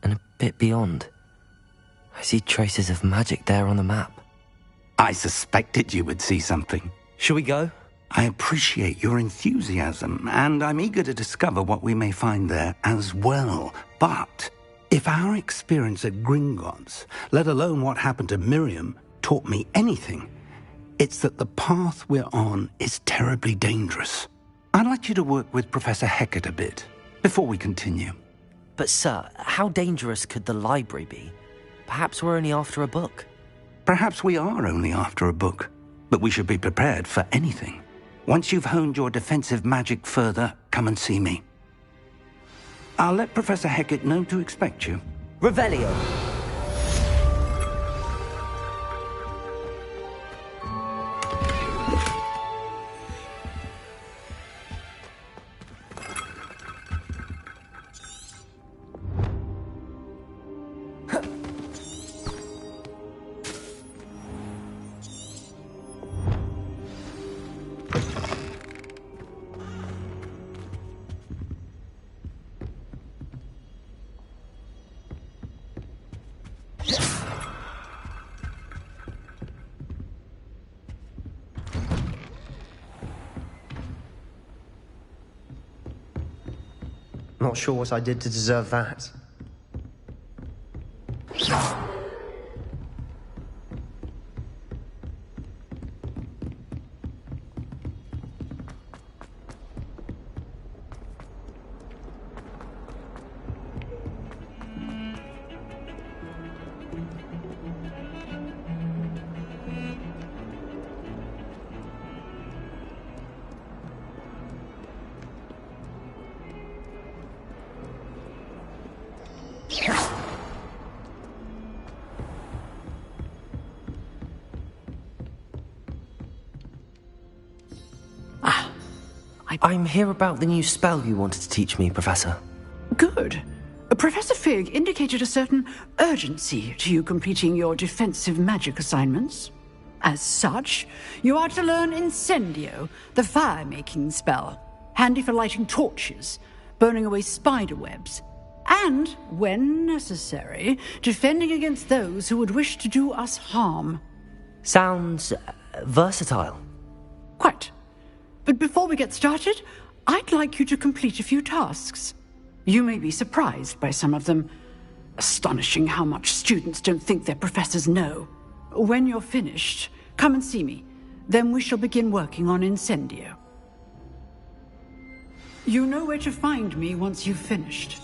and a bit beyond. I see traces of magic there on the map. I suspected you would see something. Shall we go? I appreciate your enthusiasm, and I'm eager to discover what we may find there as well. But if our experience at Gringotts, let alone what happened to Miriam, taught me anything, it's that the path we're on is terribly dangerous. I'd like you to work with Professor Hecat a bit before we continue. But sir, how dangerous could the library be? Perhaps we're only after a book. Perhaps we are only after a book, but we should be prepared for anything. Once you've honed your defensive magic further, come and see me. I'll let Professor Hecat know to expect you. Revelio! Not sure what I did to deserve that. I'm here about the new spell you wanted to teach me, Professor. Good. Professor Fig indicated a certain urgency to you completing your defensive magic assignments. As such, you are to learn Incendio, the fire-making spell, handy for lighting torches, burning away spider webs, and, when necessary, defending against those who would wish to do us harm. Sounds versatile. Quite. But before we get started, I'd like you to complete a few tasks. You may be surprised by some of them. Astonishing how much students don't think their professors know. When you're finished, come and see me. Then we shall begin working on Incendio. You know where to find me once you've finished.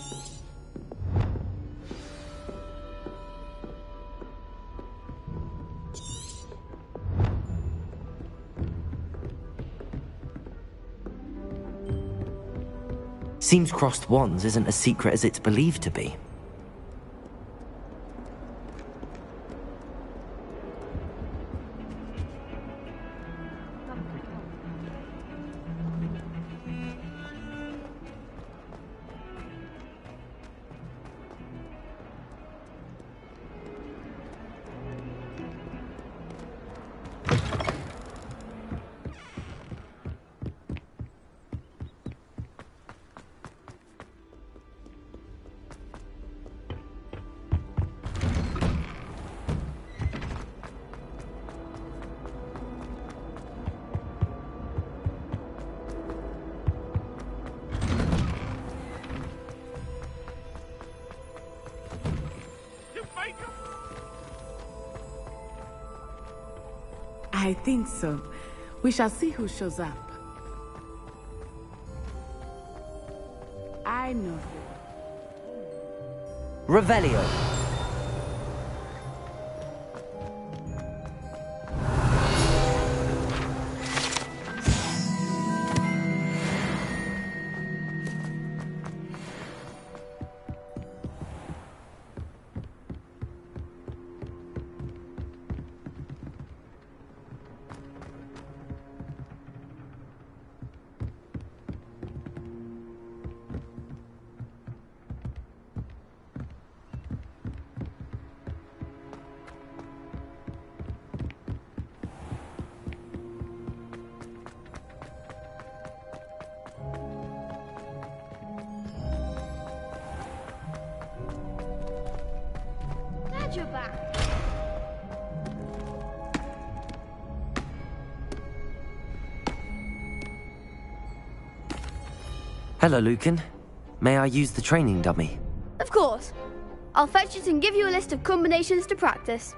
Seems crossed wands isn't as secret as it's believed to be. I think so. We shall see who shows up. I know. Revelio. You're back. Hello, Lucan. May I use the training dummy? Of course. I'll fetch it and give you a list of combinations to practice.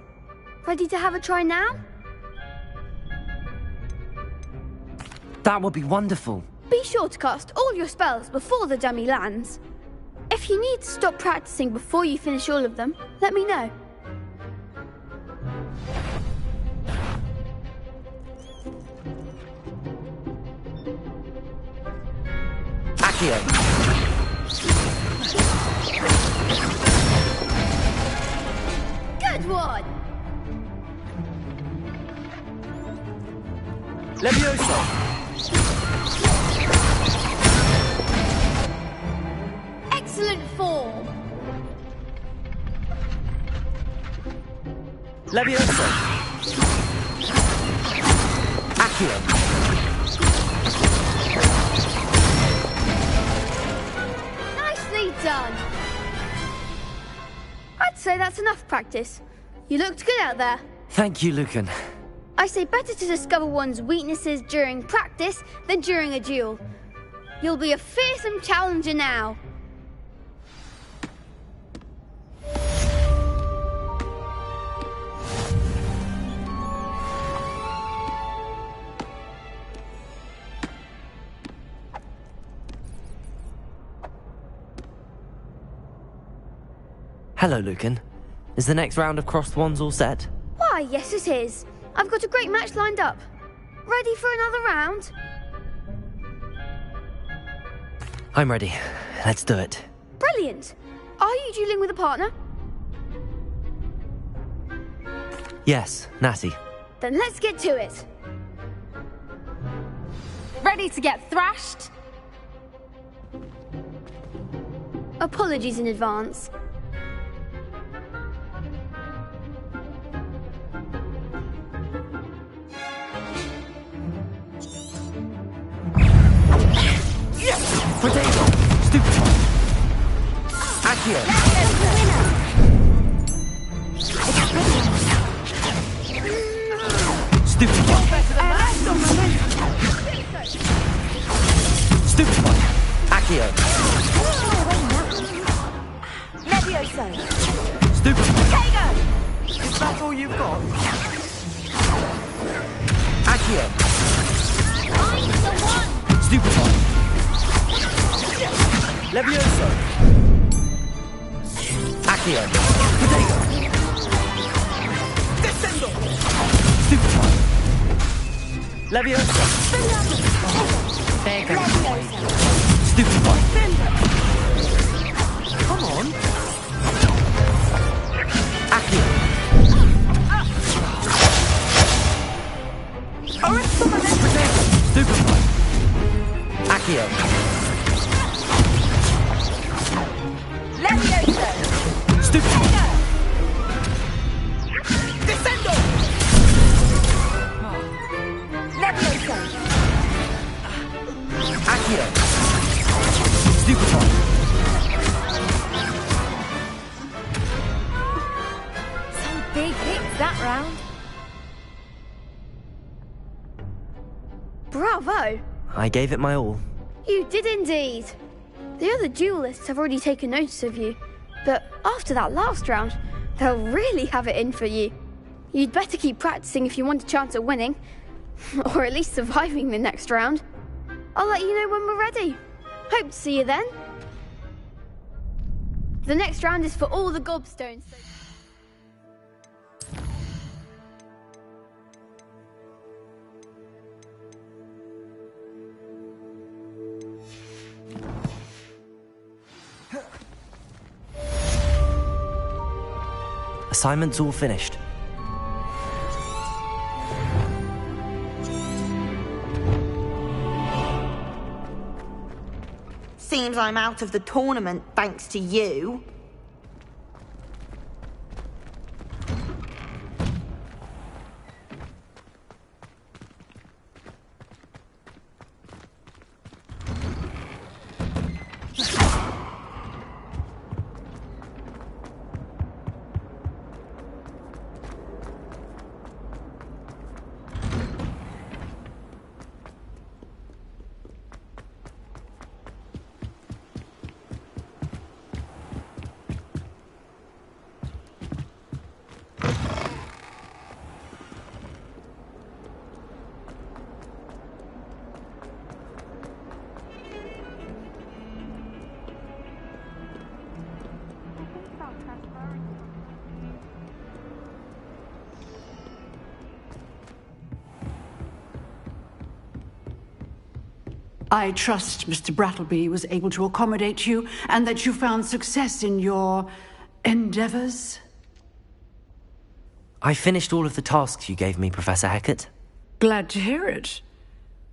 Ready to have a try now? That would be wonderful. Be sure to cast all your spells before the dummy lands. If you need to stop practicing before you finish all of them, let me know. Accio. Good one! Levioso. Excellent form! Levioso. Accio. Nicely done! I'd say that's enough practice. You looked good out there. Thank you, Lucan. I say better to discover one's weaknesses during practice than during a duel. You'll be a fearsome challenger now. Hello, Lucan. Is the next round of crossed wands all set? Why, yes it is. I've got a great match lined up. Ready for another round? I'm ready. Let's do it. Brilliant. Are you dueling with a partner? Yes, Natty. Then let's get to it. Ready to get thrashed? Apologies in advance. Potato! Stupid! Accio! Stupid one! Stupid one! Accio! Levioso! Stupid one! Potato! Is that all you've got? Accio! I'm the one! Stupid one! Levioso! Accio! Potato! Descendo! Stupid one! Levioso! Stupid one! Come on! Accio! Potato! Stupid one! Accio! Levioso! Stupid one! Descendo! Levioso! Accio! Stupid one! Some big hits that round. Bravo! I gave it my all. You did indeed. The other duelists have already taken notice of you, but after that last round, they'll really have it in for you. You'd better keep practicing if you want a chance at winning. Or at least surviving the next round. I'll let you know when we're ready. Hope to see you then. The next round is for all the gobstones. Assignment's all finished. Seems I'm out of the tournament thanks to you. I trust Mr. Brattleby was able to accommodate you and that you found success in your endeavors. I finished all of the tasks you gave me, Professor Hecat. Glad to hear it.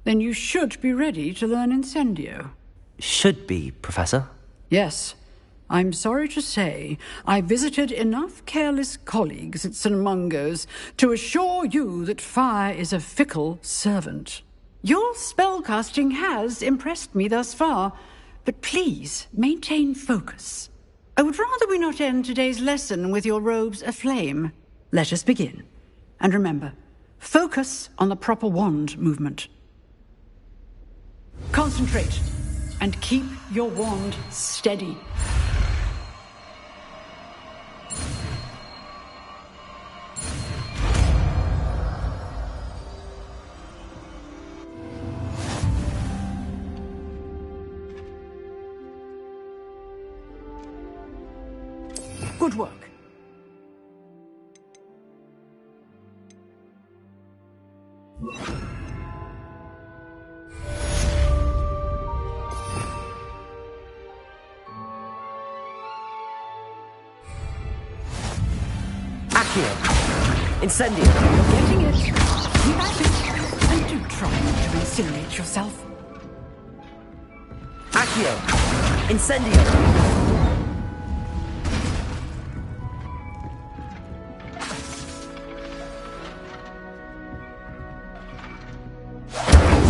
Then you should be ready to learn Incendio. Should be, Professor? Yes. I'm sorry to say, I visited enough careless colleagues at St. Mungo's to assure you that fire is a fickle servant. Your spellcasting has impressed me thus far, but please maintain focus. I would rather we not end today's lesson with your robes aflame. Let us begin. And remember, focus on the proper wand movement. Concentrate and keep your wand steady. Good work. Accio! Incendio! You're getting it. Keep at it. And do try to incinerate yourself. Accio! Incendio!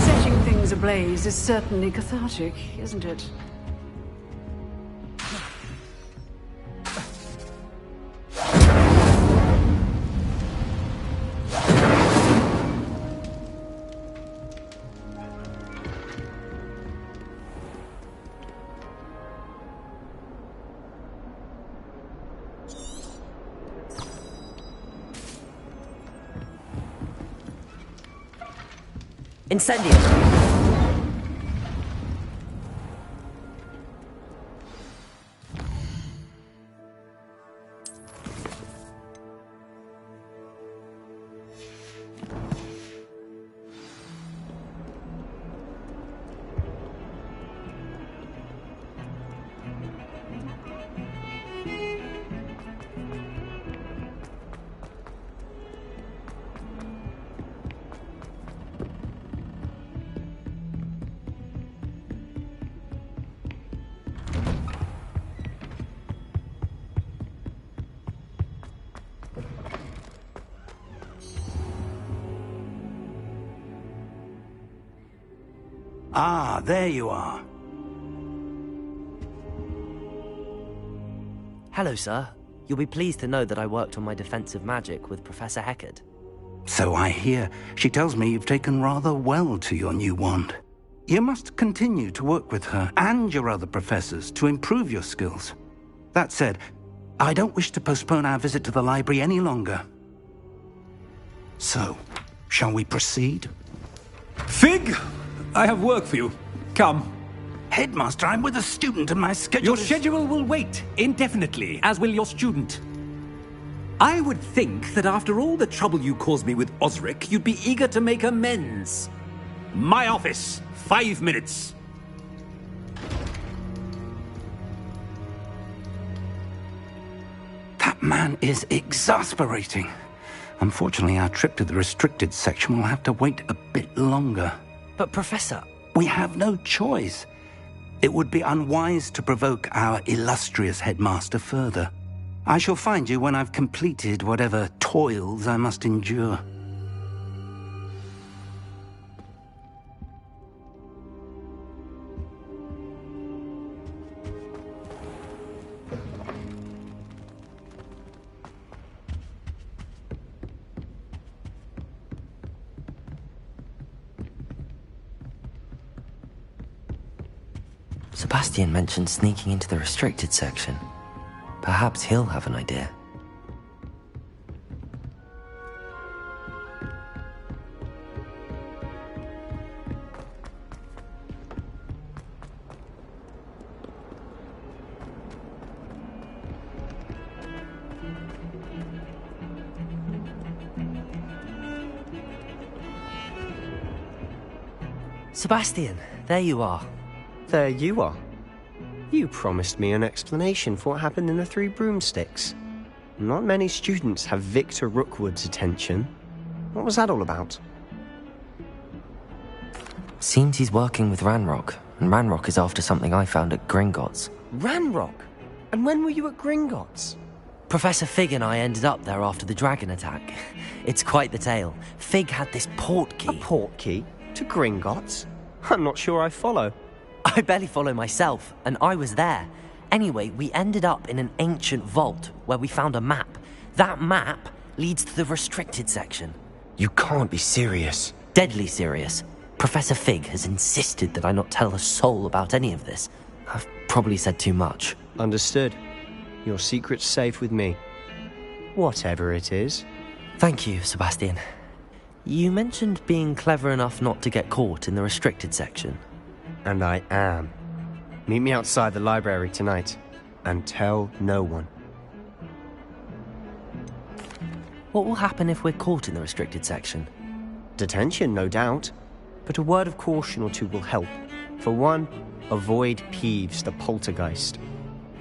Setting things ablaze is certainly cathartic, isn't it? Incendio! Ah, there you are. Hello, sir. You'll be pleased to know that I worked on my defensive magic with Professor Hecat. So I hear. She tells me you've taken rather well to your new wand. You must continue to work with her and your other professors to improve your skills. That said, I don't wish to postpone our visit to the library any longer. So, shall we proceed? Fig! I have work for you. Come. Headmaster, I'm with a student and my schedule Your schedule will wait indefinitely, as will your student. I would think that after all the trouble you caused me with Osric, you'd be eager to make amends. My office, 5 minutes. That man is exasperating. Unfortunately, our trip to the restricted section will have to wait a bit longer. But, Professor... We have no choice. It would be unwise to provoke our illustrious headmaster further. I shall find you when I've completed whatever toils I must endure. Sebastian mentioned sneaking into the restricted section. Perhaps he'll have an idea. Sebastian, there you are. There you are. You promised me an explanation for what happened in the Three Broomsticks. Not many students have Victor Rookwood's attention. What was that all about? Seems he's working with Ranrock, and Ranrock is after something I found at Gringotts. Ranrock? And when were you at Gringotts? Professor Fig and I ended up there after the dragon attack. It's quite the tale. Fig had this port key. A port key? To Gringotts? I'm not sure I follow. I barely follow myself, and I was there. Anyway, we ended up in an ancient vault where we found a map. That map leads to the restricted section. You can't be serious. Deadly serious. Professor Fig has insisted that I not tell a soul about any of this. I've probably said too much. Understood. Your secret's safe with me. Whatever it is. Thank you, Sebastian. You mentioned being clever enough not to get caught in the restricted section. And I am. Meet me outside the library tonight, and tell no one. What will happen if we're caught in the restricted section? Detention, no doubt. But a word of caution or two will help. For one, avoid Peeves, the poltergeist.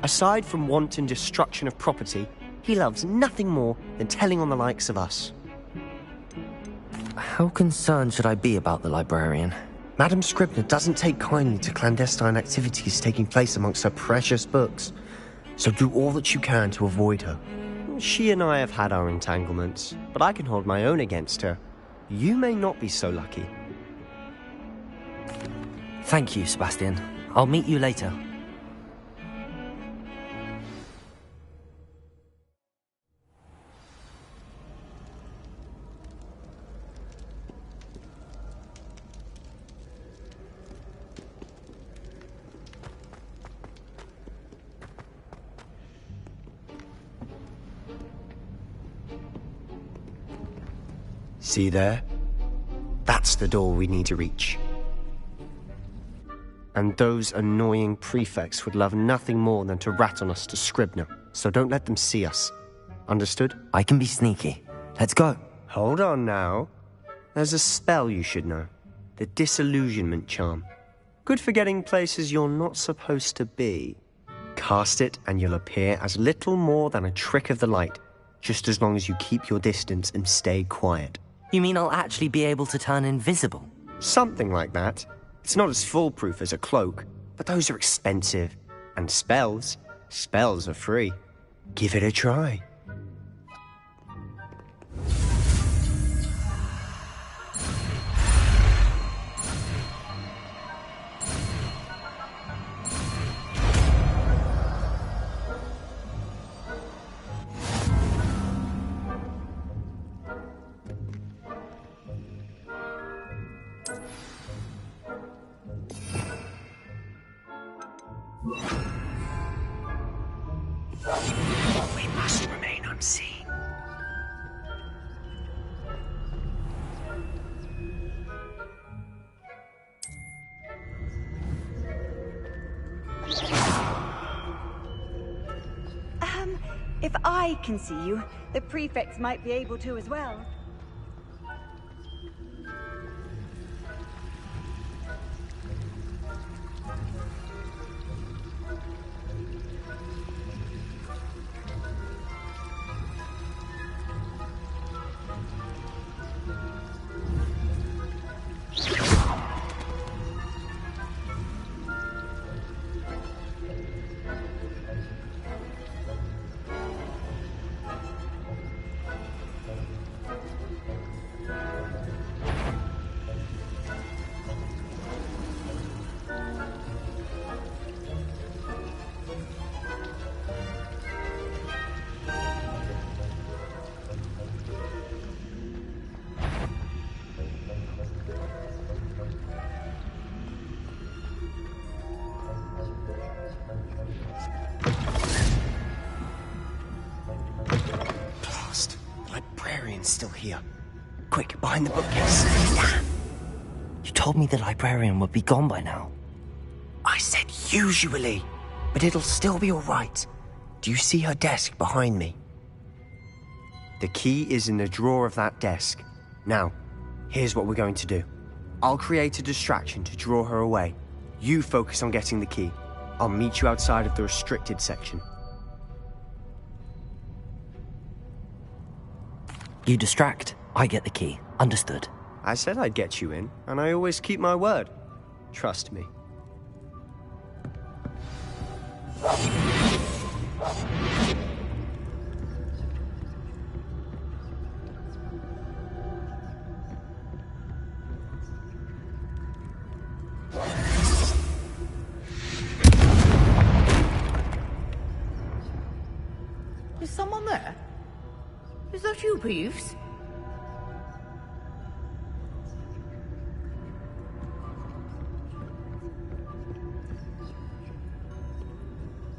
Aside from wanton destruction of property, he loves nothing more than telling on the likes of us. How concerned should I be about the librarian? Madam Scribner doesn't take kindly to clandestine activities taking place amongst her precious books, so do all that you can to avoid her. She and I have had our entanglements, but I can hold my own against her. You may not be so lucky. Thank you, Sebastian. I'll meet you later. See there? That's the door we need to reach. And those annoying prefects would love nothing more than to rat on us to Scribner, so don't let them see us. Understood? I can be sneaky. Let's go. Hold on now. There's a spell you should know. The Disillusionment Charm. Good for getting places you're not supposed to be. Cast it and you'll appear as little more than a trick of the light, just as long as you keep your distance and stay quiet. You mean I'll actually be able to turn invisible? Something like that. It's not as foolproof as a cloak, but those are expensive. And spells are free. Give it a try. We must remain unseen. If I can see you, the prefects might be able to as well. Still here. Quick, behind the bookcase. Damn! You told me the librarian would be gone by now. I said usually, but it'll still be alright. Do you see her desk behind me? The key is in the drawer of that desk. Now, here's what we're going to do. I'll create a distraction to draw her away. You focus on getting the key. I'll meet you outside of the restricted section. You distract, I get the key. Understood. I said I'd get you in, and I always keep my word. Trust me. Is someone there? Is that you, Peeves?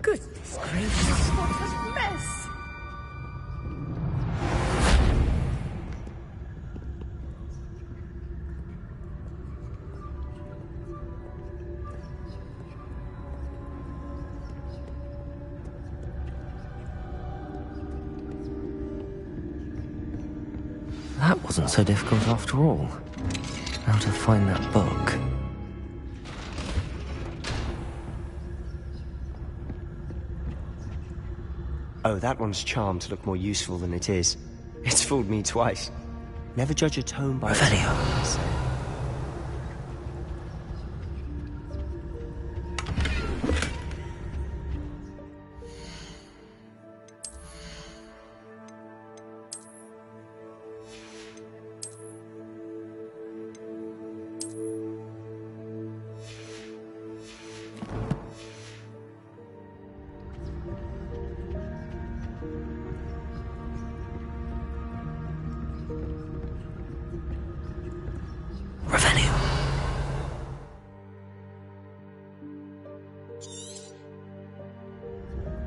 Goodness gracious, what a mess! That wasn't so difficult after all. How to find that book. Oh, that one's charmed to look more useful than it is. It's fooled me twice. Never judge a tone by its Revelio.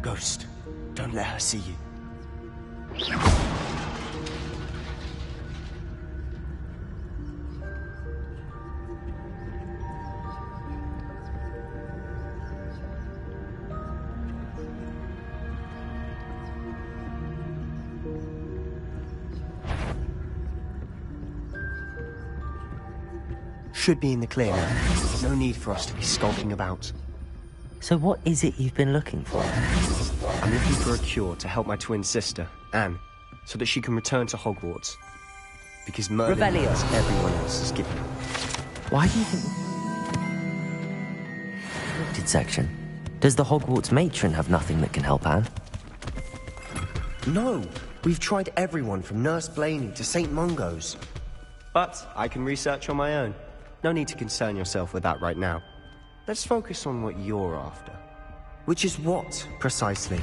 Ghost, don't let her see you. Should be in the clear now. No need for us to be skulking about. So what is it you've been looking for? I'm looking for a cure to help my twin sister, Anne, so that she can return to Hogwarts. Because Merlin knows everyone else is giving up. Why do you think... Restricted section? Does the Hogwarts matron have nothing that can help Anne? No, we've tried everyone from Nurse Blaney to St. Mungo's. But I can research on my own. No need to concern yourself with that right now. Let's focus on what you're after. Which is what, precisely?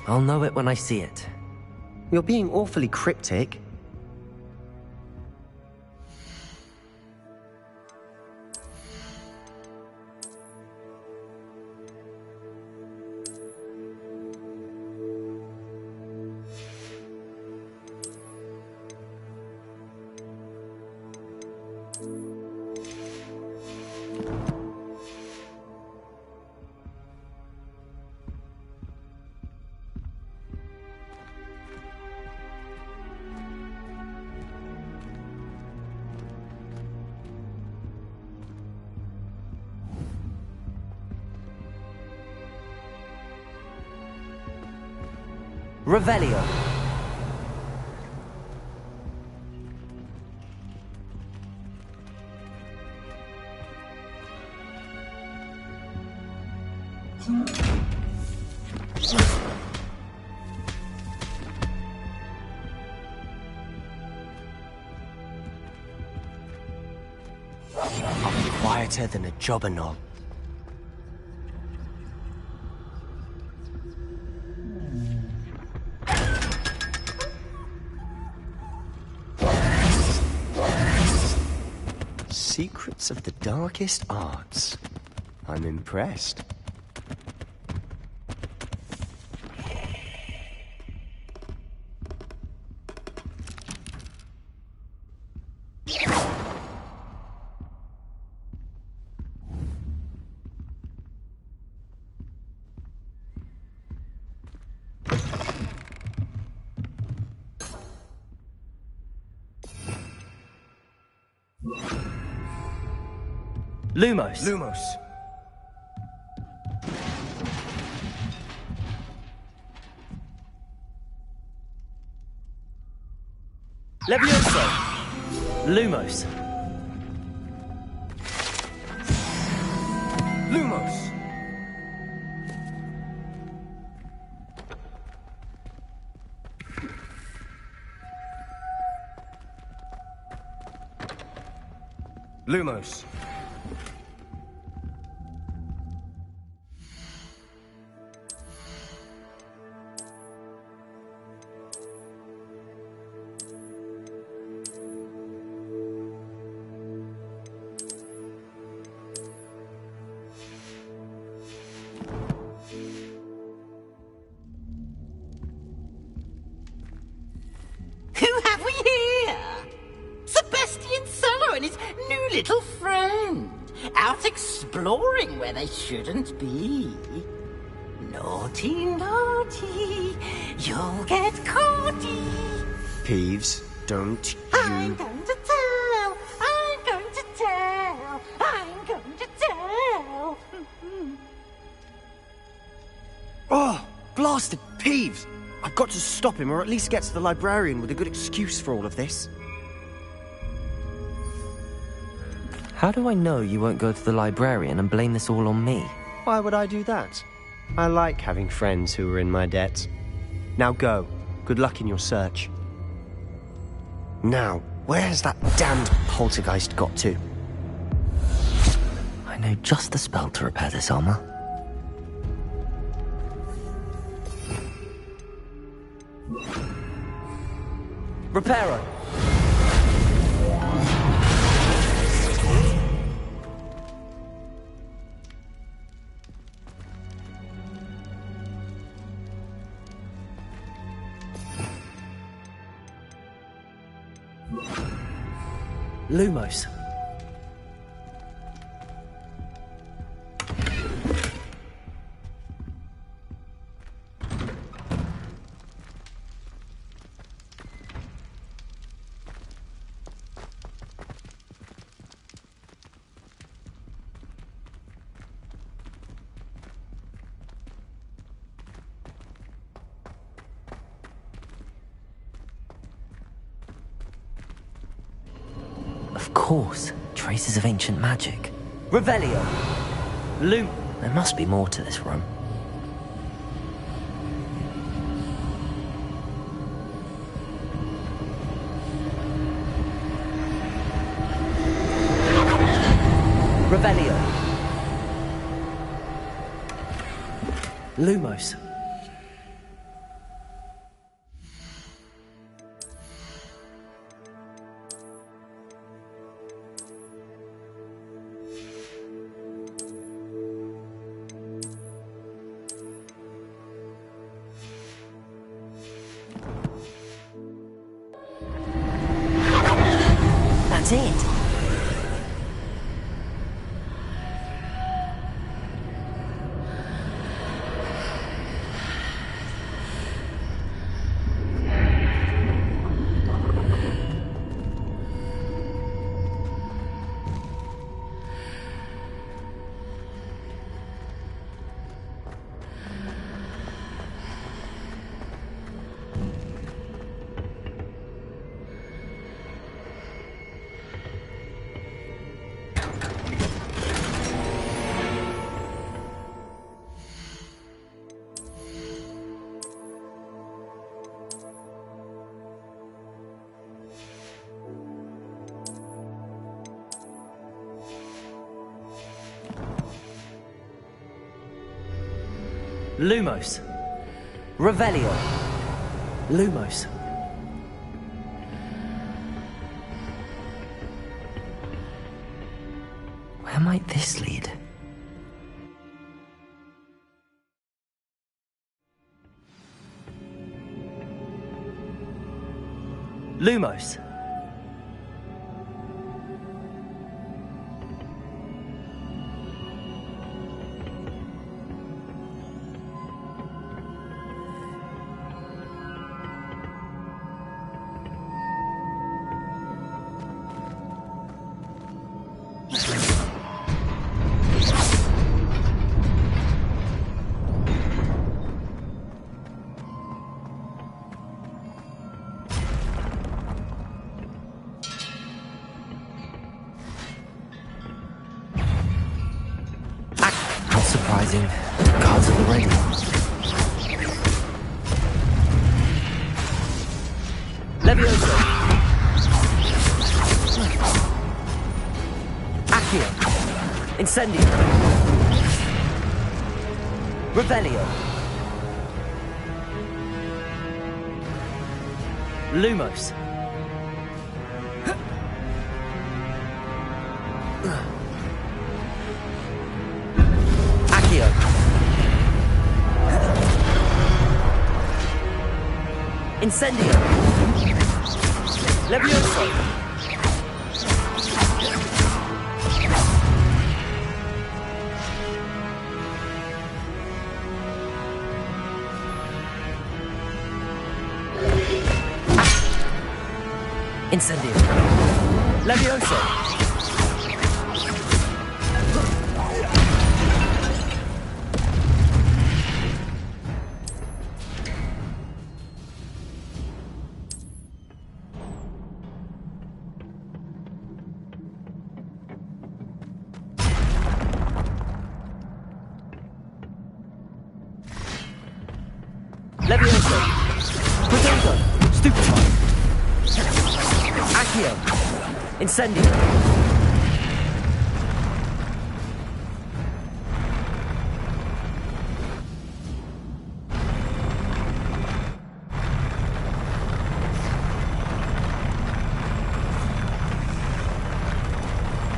I'll know it when I see it. You're being awfully cryptic. Revelio. I'll be quieter than a jobber knob. Secrets of the darkest arts. I'm impressed. Lumos. Lumos. Levioso. Lumos. Lumos. Lumos. Who have we here? Sebastian Cello and his new little friend. Out exploring where they shouldn't be. Naughty, naughty. You'll get caughty. Peeves, don't you... I'm going to tell. I'm going to tell. I'm going to tell. Oh, blasted Peeves! I've got to stop him, or at least get to the librarian with a good excuse for all of this. How do I know you won't go to the librarian and blame this all on me? Why would I do that? I like having friends who are in my debt. Now go. Good luck in your search. Now, where's that damned poltergeist got to? I know just the spell to repair this armor. Reparo. Lumos. Of course, traces of ancient magic. Revelio. There must be more to this room. Revelio. Lumos. That's it. Lumos. Revelio. Lumos. Where might this lead? Lumos. Not surprising. Cards at the ready. Levioso. Accio. Incendio. Revelio. Lumos. Accio. Incendio. Levioso. Incendio. Levioso. Levioso. Credendo. Stupefy. Accio. Incendio.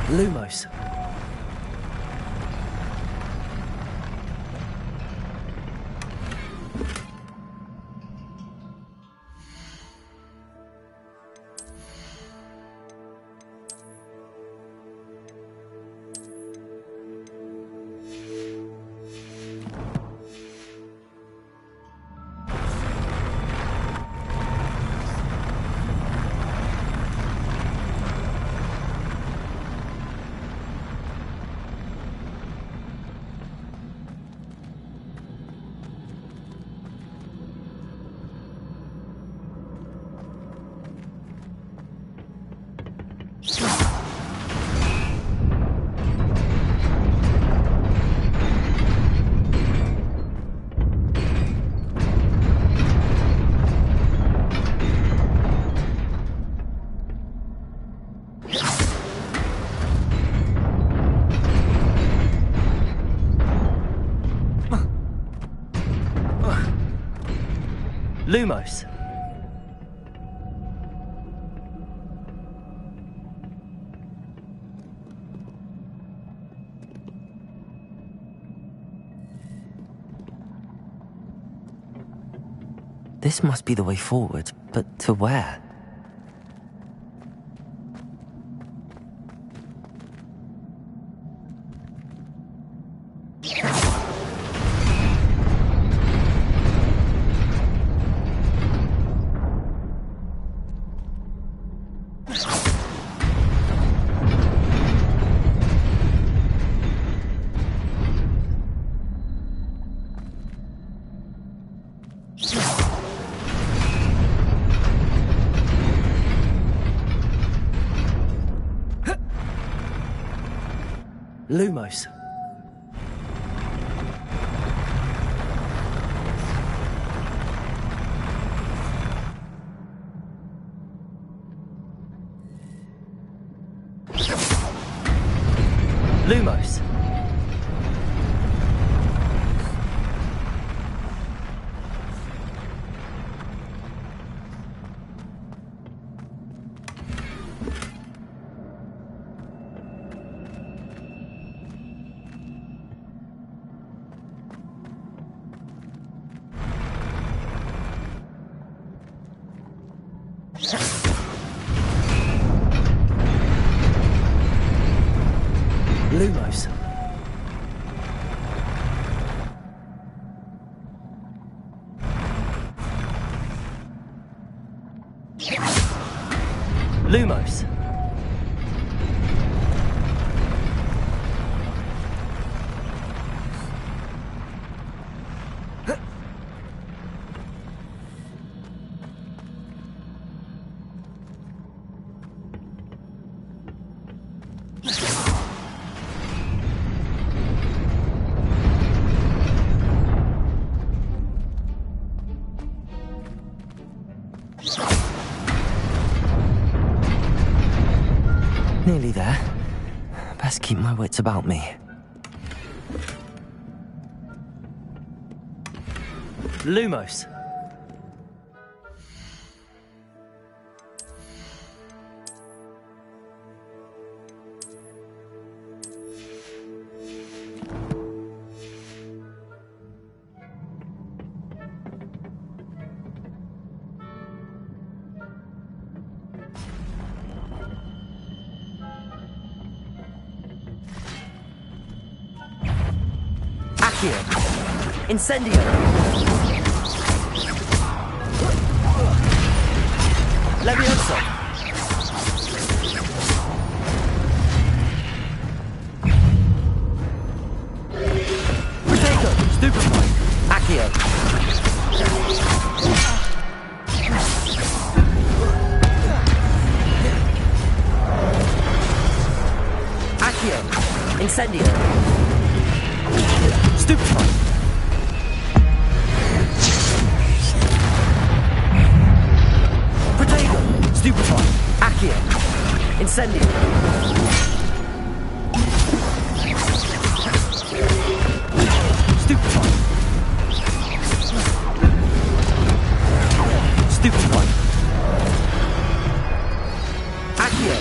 Lumos. Lumos. This must be the way forward, but to where? Lumos. Lumos. Lumos. Lumos. Nearly there. Best keep my wits about me. Lumos. Incendio! Levioso! Protego! Stupefy! Accio! Accio! Incendio! Stupefy! Stupefy! Accio! Incendio! Stupefy! Stupefy! Accio!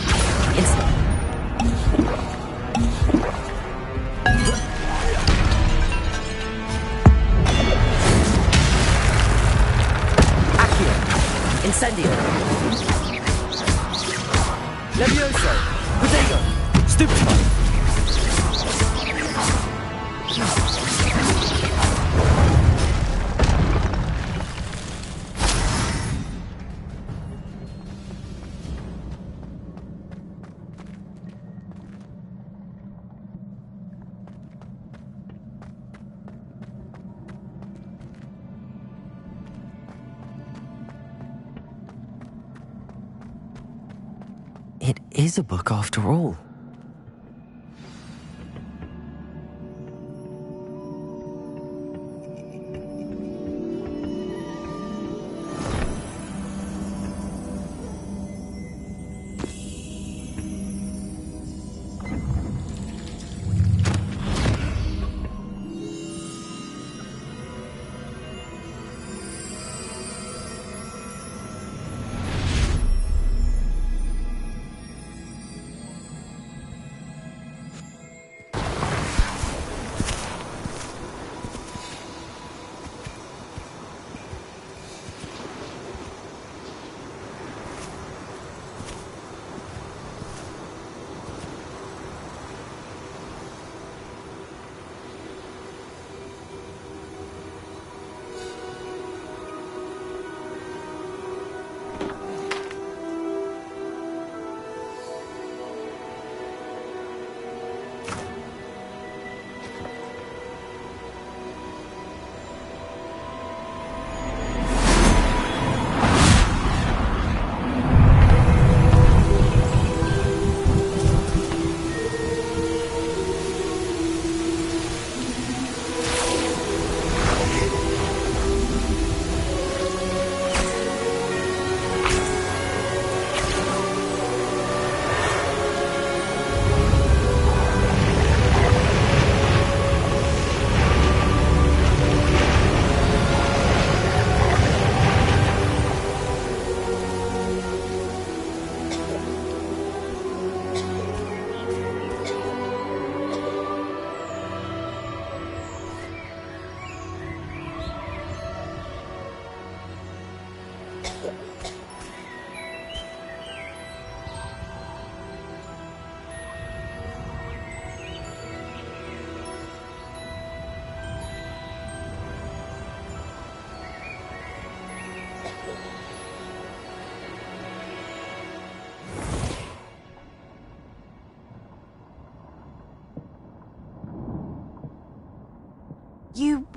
Accio! Incendio! Levioso! Protego! Stupefy! It is a book after all.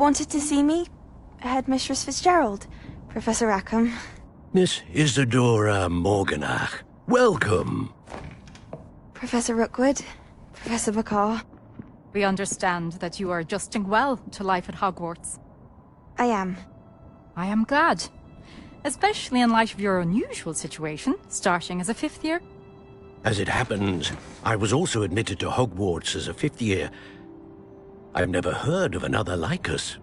wanted to see me? Headmistress Fitzgerald, Professor Rackham. Miss Isadora Morganach, welcome. Professor Rookwood, Professor Bakar. We understand that you are adjusting well to life at Hogwarts. I am. I am glad. Especially in light of your unusual situation, starting as a 5th year. As it happens, I was also admitted to Hogwarts as a 5th year. I've never heard of another like us.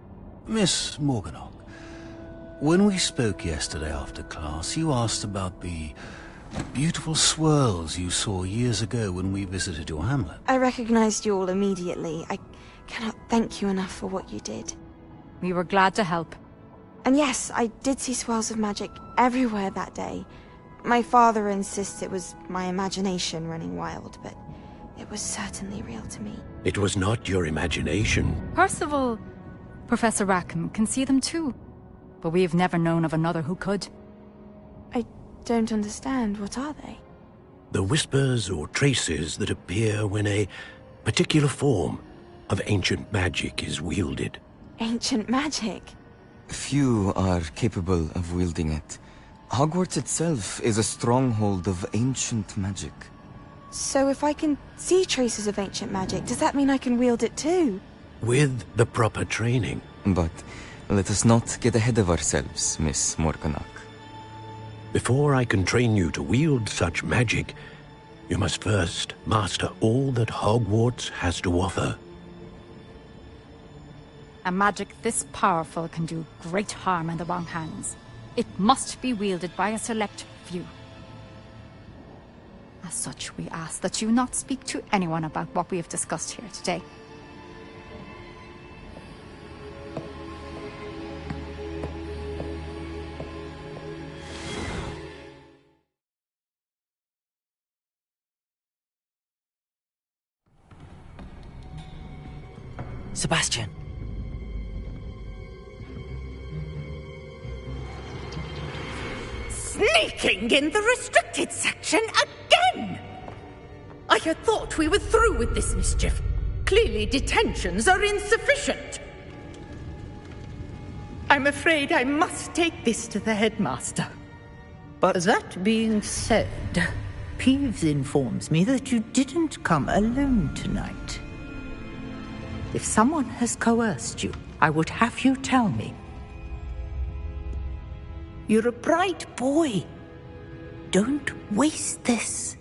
Miss Morganach, when we spoke yesterday after class, you asked about the beautiful swirls you saw years ago when we visited your hamlet. I recognized you all immediately. I cannot thank you enough for what you did. We were glad to help. And yes, I did see swirls of magic everywhere that day. My father insists it was my imagination running wild, but it was certainly real to me. It was not your imagination. Percival, Professor Rackham can see them too. But we have never known of another who could. I don't understand. What are they? The whispers or traces that appear when a particular form of ancient magic is wielded. Ancient magic? Few are capable of wielding it. Hogwarts itself is a stronghold of ancient magic. So if I can see traces of ancient magic, does that mean I can wield it too? With the proper training. But let us not get ahead of ourselves, Miss Morganach. Before I can train you to wield such magic, you must first master all that Hogwarts has to offer. A magic this powerful can do great harm in the wrong hands. It must be wielded by a select few. As such, we ask that you not speak to anyone about what we have discussed here today. Sebastian. Sneaking in the restricted section again! I had thought we were through with this mischief. Clearly detentions are insufficient. I'm afraid I must take this to the headmaster. But that being said, Peeves informs me that you didn't come alone tonight. If someone has coerced you, I would have you tell me. You're a bright boy. Don't waste this.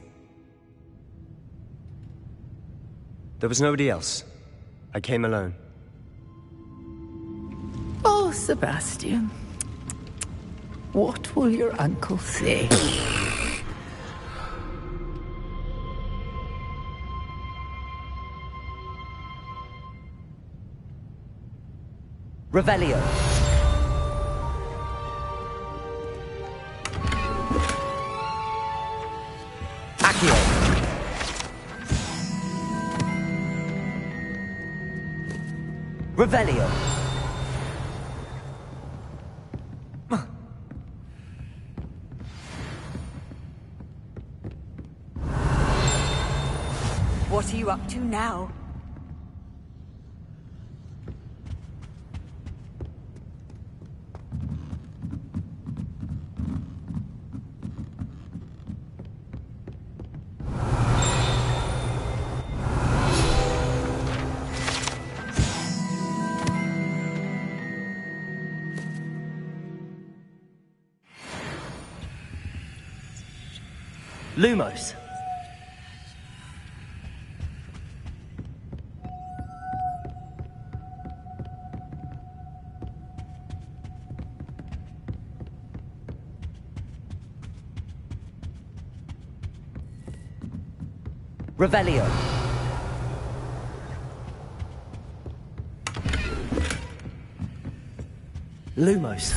There was nobody else. I came alone. Oh, Sebastian. What will your uncle say? Revelio. Accio. Revelio. What are you up to now? Lumos. Revelio. Lumos.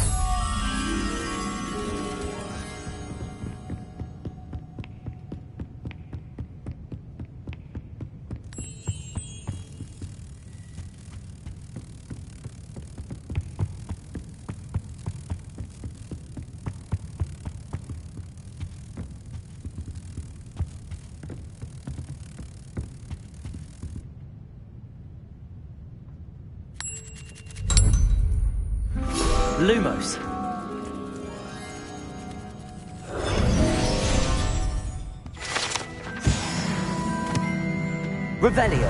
Lumos. Revelio.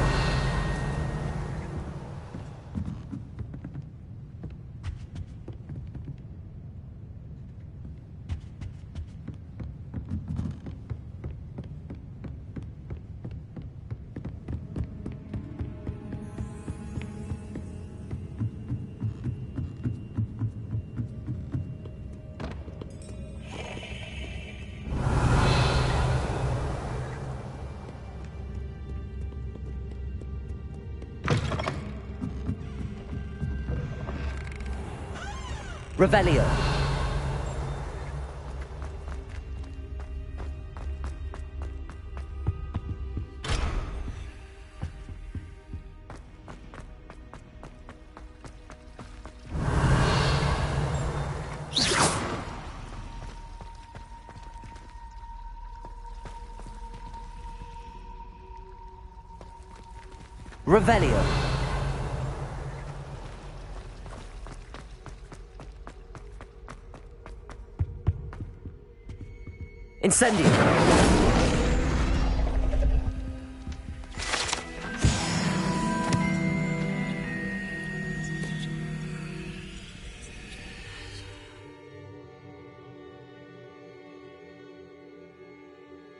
Revelio. Revelio. Incendio.